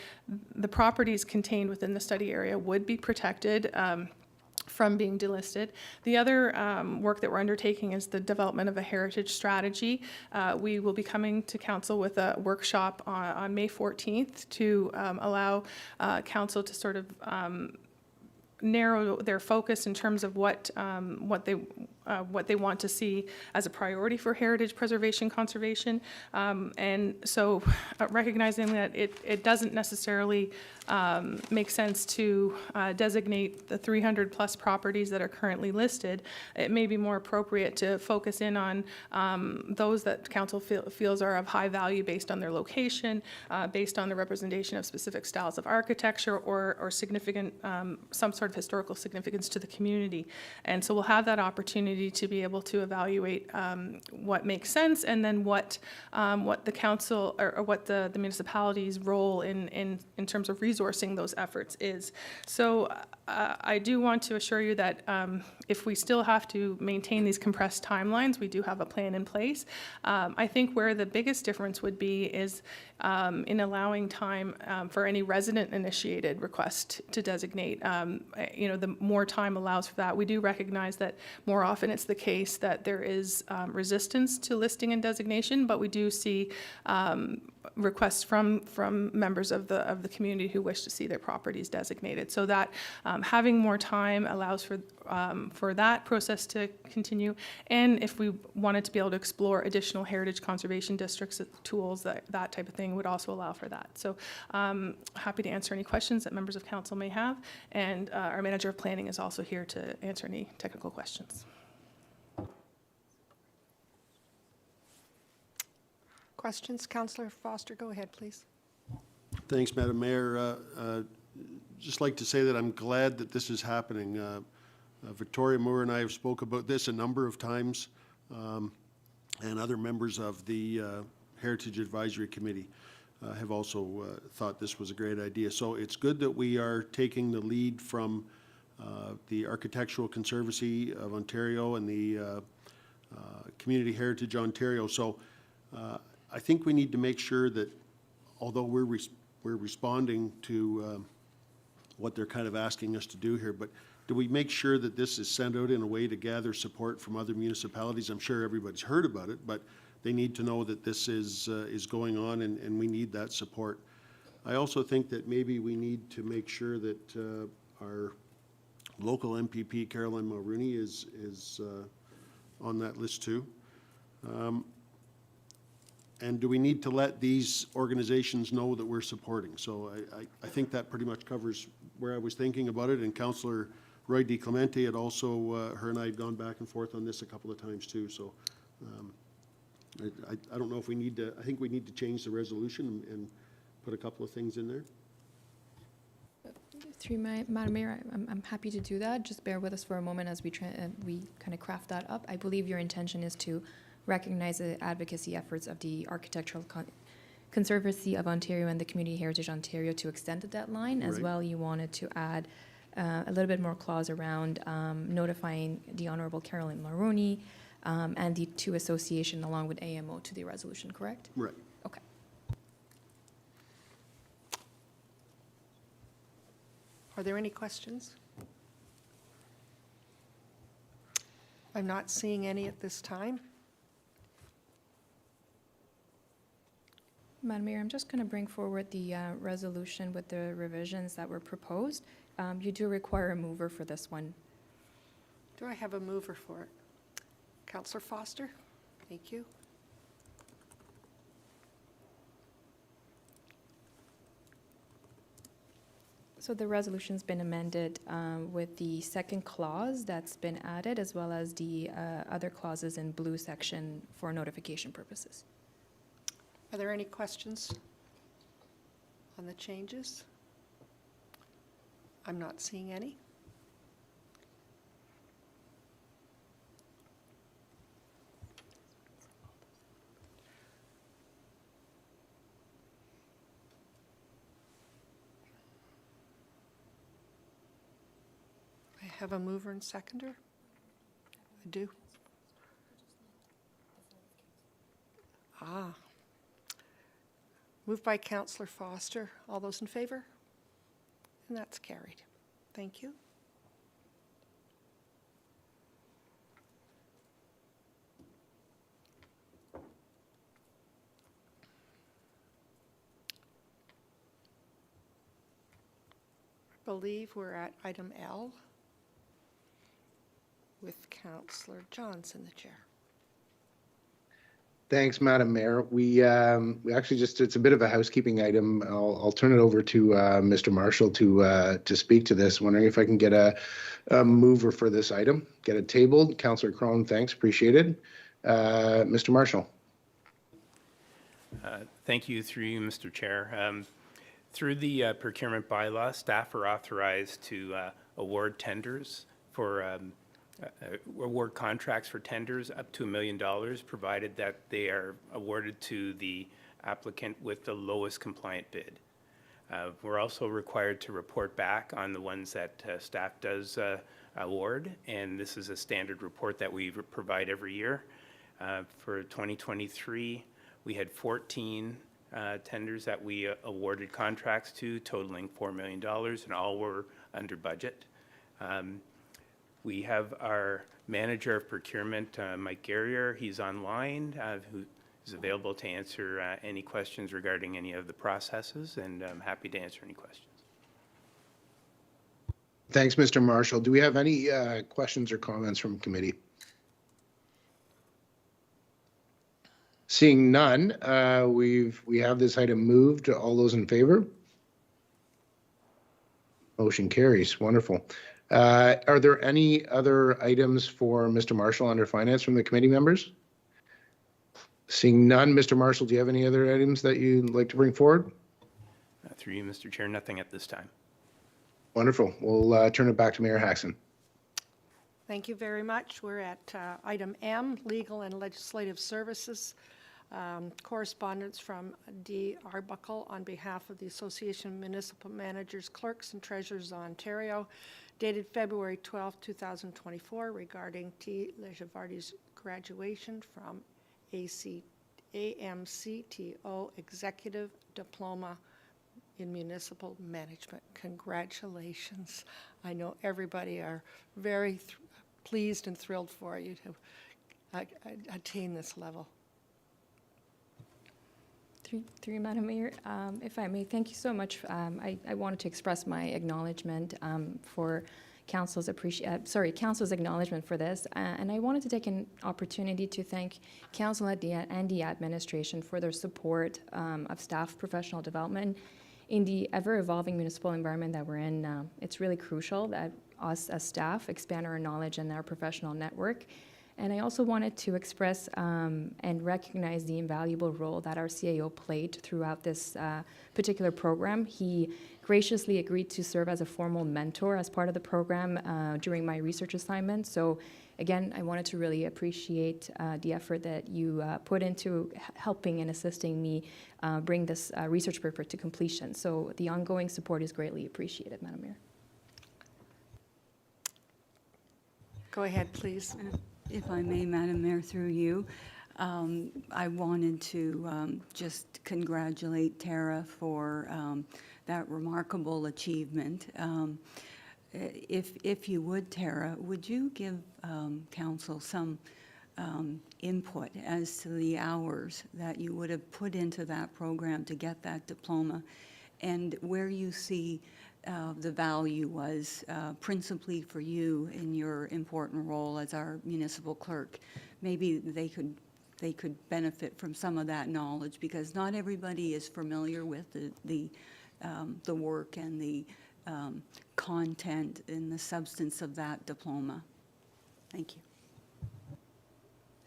properties contained within the study area would be protected from being delisted. The other work that we're undertaking is the development of a heritage strategy. We will be coming to council with a workshop on May 14th to allow council to sort of narrow their focus in terms of what they want to see as a priority for heritage preservation conservation. And so recognizing that it doesn't necessarily make sense to designate the 300 plus properties that are currently listed, it may be more appropriate to focus in on those that council feels are of high value based on their location, based on the representation of specific styles of architecture or significant, some sort of historical significance to the community. And so we'll have that opportunity opportunity to be able to evaluate what makes sense, and then what the council or what the municipality's role in terms of resourcing those efforts is. So I do want to assure you that if we still have to maintain these compressed timelines, we do have a plan in place. I think where the biggest difference would be is in allowing time for any resident-initiated request to designate. The more time allows for that. We do recognize that more often it's the case that there is resistance to listing and designation, but we do see requests from members of the community who wish to see their properties designated. So that having more time allows for that process to continue. And if we wanted to be able to explore additional heritage conservation districts tools, that type of thing would also allow for that. So happy to answer any questions that members of council may have. And our manager of planning is also here to answer any technical questions. Questions? Councillor Foster, go ahead, please. Thanks, Madam Mayor. Just like to say that I'm glad that this is happening. Victoria Moore and I have spoke about this a number of times, and other members of the Heritage Advisory Committee have also thought this was a great idea. So it's good that we are taking the lead from the Architectural Conservancy of Ontario and the Community Heritage Ontario. So I think we need to make sure that, although we're responding to what they're kind of asking us to do here, but do we make sure that this is sent out in a way to gather support from other municipalities? I'm sure everybody's heard about it, but they need to know that this is going on, and we need that support. I also think that maybe we need to make sure that our local MPP, Caroline Mulrooney, is on that list too. And do we need to let these organizations know that we're supporting? So I think that pretty much covers where I was thinking about it. And Councillor Roy DiClemente had also, her and I had gone back and forth on this a couple of times too. So I don't know if we need to, I think we need to change the resolution and put a couple of things in there. Through Madam Mayor, I'm happy to do that. Just bear with us for a moment as we kind of craft that up. I believe your intention is to recognize the advocacy efforts of the Architectural Conservancy of Ontario and the Community Heritage Ontario to extend the deadline. As well, you wanted to add a little bit more clause around notifying the Honourable Caroline Mulrooney and the two association along with AMO to the resolution, correct? Right. Okay. Are there any questions? I'm not seeing any at this time. Madam Mayor, I'm just going to bring forward the resolution with the revisions that were proposed. You do require a mover for this one. Do I have a mover for it? Councillor Foster? Thank you. So the resolution's been amended with the second clause that's been added, as well as the other clauses in blue section for notification purposes. Are there any questions on the changes? I'm not seeing any. I have a mover and seconder. I do. Moved by Councillor Foster. All those in favor? And that's carried. Thank you. I believe we're at item L with Councillor Johnson, the chair. Thanks, Madam Mayor. We actually just, it's a bit of a housekeeping item. I'll turn it over to Mr. Marshall to speak to this. Wondering if I can get a mover for this item, get it tabled. Councillor Crone, thanks, appreciated. Mr. Marshall. Thank you, through you, Mr. Chair. Through the procurement bylaw, staff are authorized to award tenders for award contracts for tenders up to $1 million, provided that they are awarded to the applicant with the lowest compliant bid. We're also required to report back on the ones that staff does award, and this is a standard report that we provide every year. For 2023, we had 14 tenders that we awarded contracts to, totaling $4 million, and all were under budget. We have our manager of procurement, Mike Guerrier. He's online, who is available to answer any questions regarding any of the processes, and I'm happy to answer any questions. Thanks, Mr. Marshall. Do we have any questions or comments from committee? Seeing none, we have this item moved. All those in favor? Motion carries. Wonderful. Are there any other items for Mr. Marshall under finance from the committee members? Seeing none, Mr. Marshall, do you have any other items that you'd like to bring forward? Through you, Mr. Chair, nothing at this time. Wonderful. We'll turn it back to Mayor Haxon. Thank you very much. We're at item M, Legal and Legislative Services. Correspondence from D. Arbuckle on behalf of the Association of Municipal Managers, Clerks and Treasurers of Ontario, dated February 12, 2024, regarding T. Lajevardi's graduation from AMCTO Executive Diploma in Municipal Management. Congratulations. I know everybody are very pleased and thrilled for you to attain this level. Through you, Madam Mayor, if I may, thank you so much. I wanted to express my acknowledgement for Council's acknowledgement for this, and I wanted to take an opportunity to thank Council and the administration for their support of staff professional development in the ever-evolving municipal environment that we're in. It's really crucial that us as staff expand our knowledge and our professional network. And I also wanted to express and recognize the invaluable role that our CAO played throughout this particular program. He graciously agreed to serve as a formal mentor as part of the program during my research assignment. So again, I wanted to really appreciate the effort that you put into helping and assisting me bring this research paper to completion. So the ongoing support is greatly appreciated, Madam Mayor. Go ahead, please. If I may, Madam Mayor, through you, I wanted to just congratulate Tara for that remarkable achievement. If you would, Tara, would you give Council some input as to the hours that you would have put into that program to get that diploma, and where you see the value was principally for you in your important role as our municipal clerk? Maybe they could benefit from some of that knowledge, because not everybody is familiar with the work and the content and the substance of that diploma. Thank you.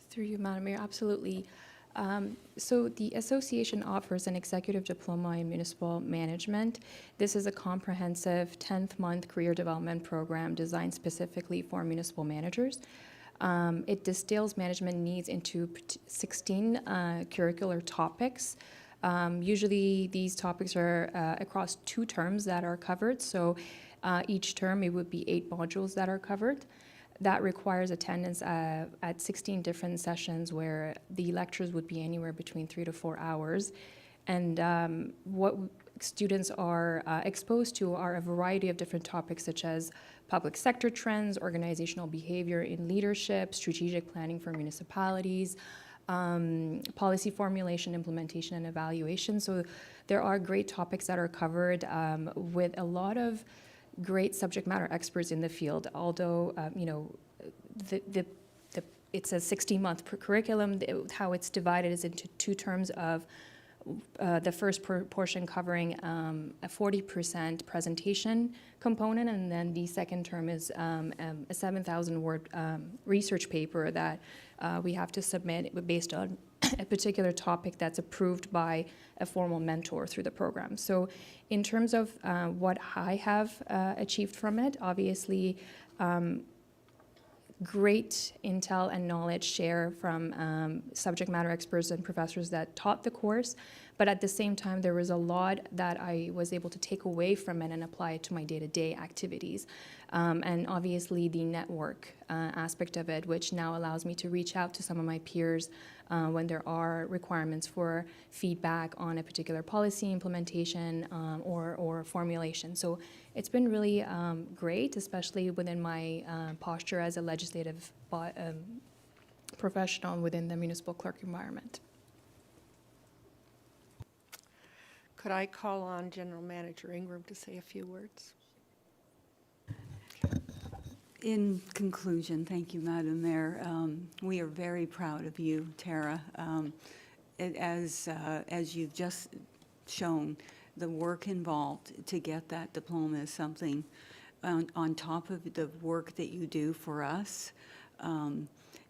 Through you, Madam Mayor, absolutely. So the association offers an executive diploma in municipal management. This is a comprehensive 10th-month career development program designed specifically for municipal managers. It distills management needs into 16 curricular topics. Usually these topics are across 2 terms that are covered. So each term it would be 8 modules that are covered. That requires attendance at 16 different sessions where the lectures would be anywhere between 3 to 4 hours. And what students are exposed to are a variety of different topics, such as public sector trends, organizational behavior in leadership, strategic planning for municipalities, policy formulation, implementation, and evaluation. So there are great topics that are covered with a lot of great subject matter experts in the field. Although it's a 60-month curriculum, how it's divided is into 2 terms of the first portion covering a 40% presentation component, and then the second term is a 7,000-word research paper that we have to submit based on a particular topic that's approved by a formal mentor through the program. So in terms of what I have achieved from it, obviously great intel and knowledge share from subject matter experts and professors that taught the course, but at the same time, there was a lot that I was able to take away from it and apply it to my day-to-day activities. And obviously the network aspect of it, which now allows me to reach out to some of my peers when there are requirements for feedback on a particular policy implementation or formulation. So it's been really great, especially within my posture as a legislative professional within the municipal clerk environment. Could I call on General Manager Ingram to say a few words? In conclusion, thank you, Madam Mayor. We are very proud of you, Tara. As you've just shown, the work involved to get that diploma is something on top of the work that you do for us.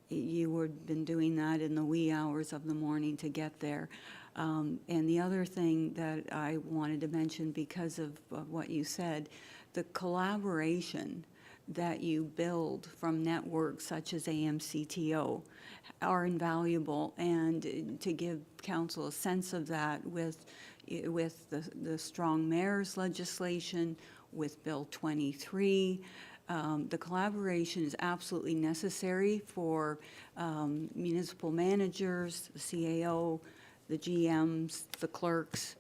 You have been doing that in the wee hours of the morning to get there. And the other thing that I wanted to mention because of what you said, the collaboration that you build from networks such as AMCTO are invaluable, and to give council a sense of that with the strong mayor's legislation, with Bill 23, the collaboration is absolutely necessary for municipal managers, the CAO, the GMs, the clerks,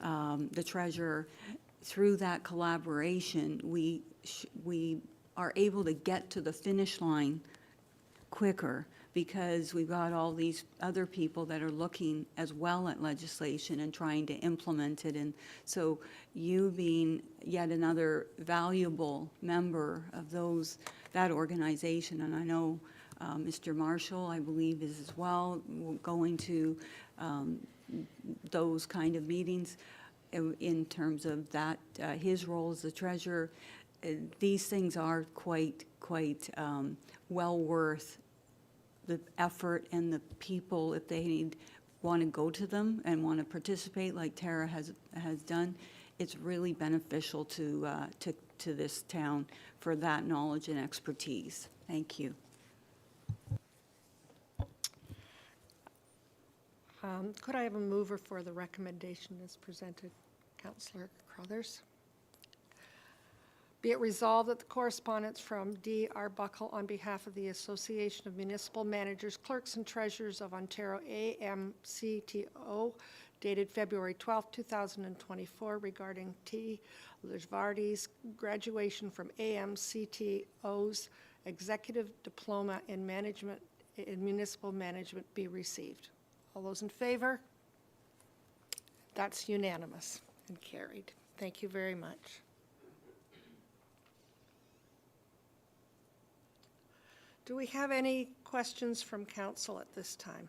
the treasurer. Through that collaboration, we are able to get to the finish line quicker because we've got all these other people that are looking as well at legislation and trying to implement it. And so you being yet another valuable member of that organization, and I know Mr. Marshall, I believe, is as well going to those kind of meetings in terms of that, his role as the treasurer. These things are quite well worth the effort, and the people, if they want to go to them and want to participate like Tara has done, it's really beneficial to this town for that knowledge and expertise. Thank you. Could I have a mover for the recommendation as presented, Councillor Carruthers? Be it resolved that the correspondence from D. Arbuckle on behalf of the Association of Municipal Managers, Clerks and Treasurers of Ontario, AMCTO, dated February 12, 2024, regarding T. Lajevardi's graduation from AMCTO's Executive Diploma in Municipal Management be received. All those in favor? That's unanimous and carried. Thank you very much. Do we have any questions from council at this time?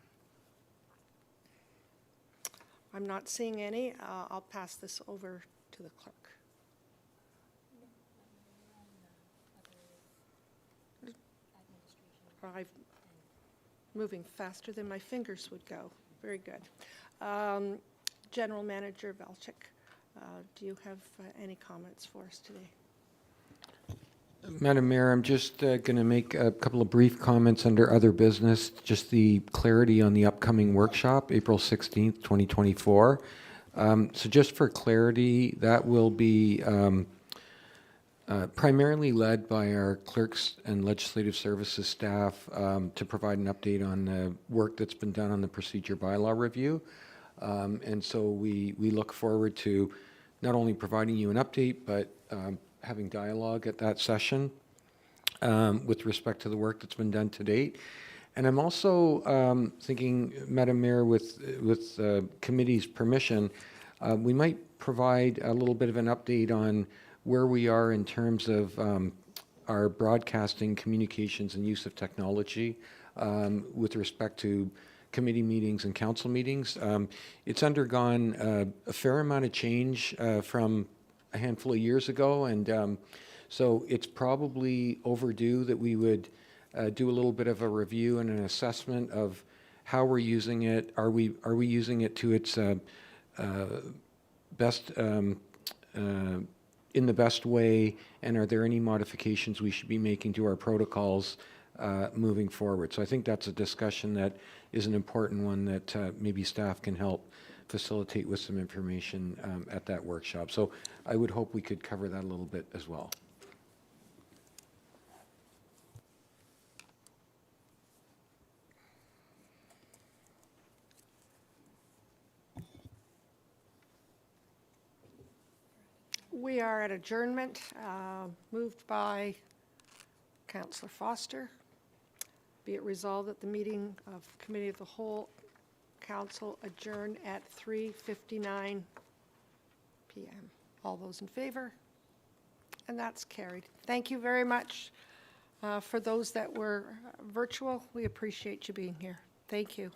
I'm not seeing any. I'll pass this over to the clerk. I'm moving faster than my fingers would go. Very good. General Manager Velchik, do you have any comments for us today? Madam Mayor, I'm just going to make a couple of brief comments under other business, just the clarity on the upcoming workshop, April 16th, 2024. So just for clarity, that will be primarily led by our clerks and legislative services staff to provide an update on the work that's been done on the procedure bylaw review. And so we look forward to not only providing you an update, but having dialogue at that session with respect to the work that's been done to date. And I'm also thinking, Madam Mayor, with committee's permission, we might provide a little bit of an update on where we are in terms of our broadcasting, communications, and use of technology with respect to committee meetings and council meetings. It's undergone a fair amount of change from a handful of years ago, and so it's probably overdue that we would do a little bit of a review and an assessment of how we're using it. Are we using it to its best in the best way, and are there any modifications we should be making to our protocols moving forward. So I think that's a discussion that is an important one that maybe staff can help facilitate with some information at that workshop. So I would hope we could cover that a little bit as well. We are at adjournment, moved by Councillor Foster. Be it resolved that the meeting of Committee of the Whole Council adjourn at 3:59 p.m. All those in favor? And that's carried. Thank you very much for those that were virtual. We appreciate you being here. Thank you.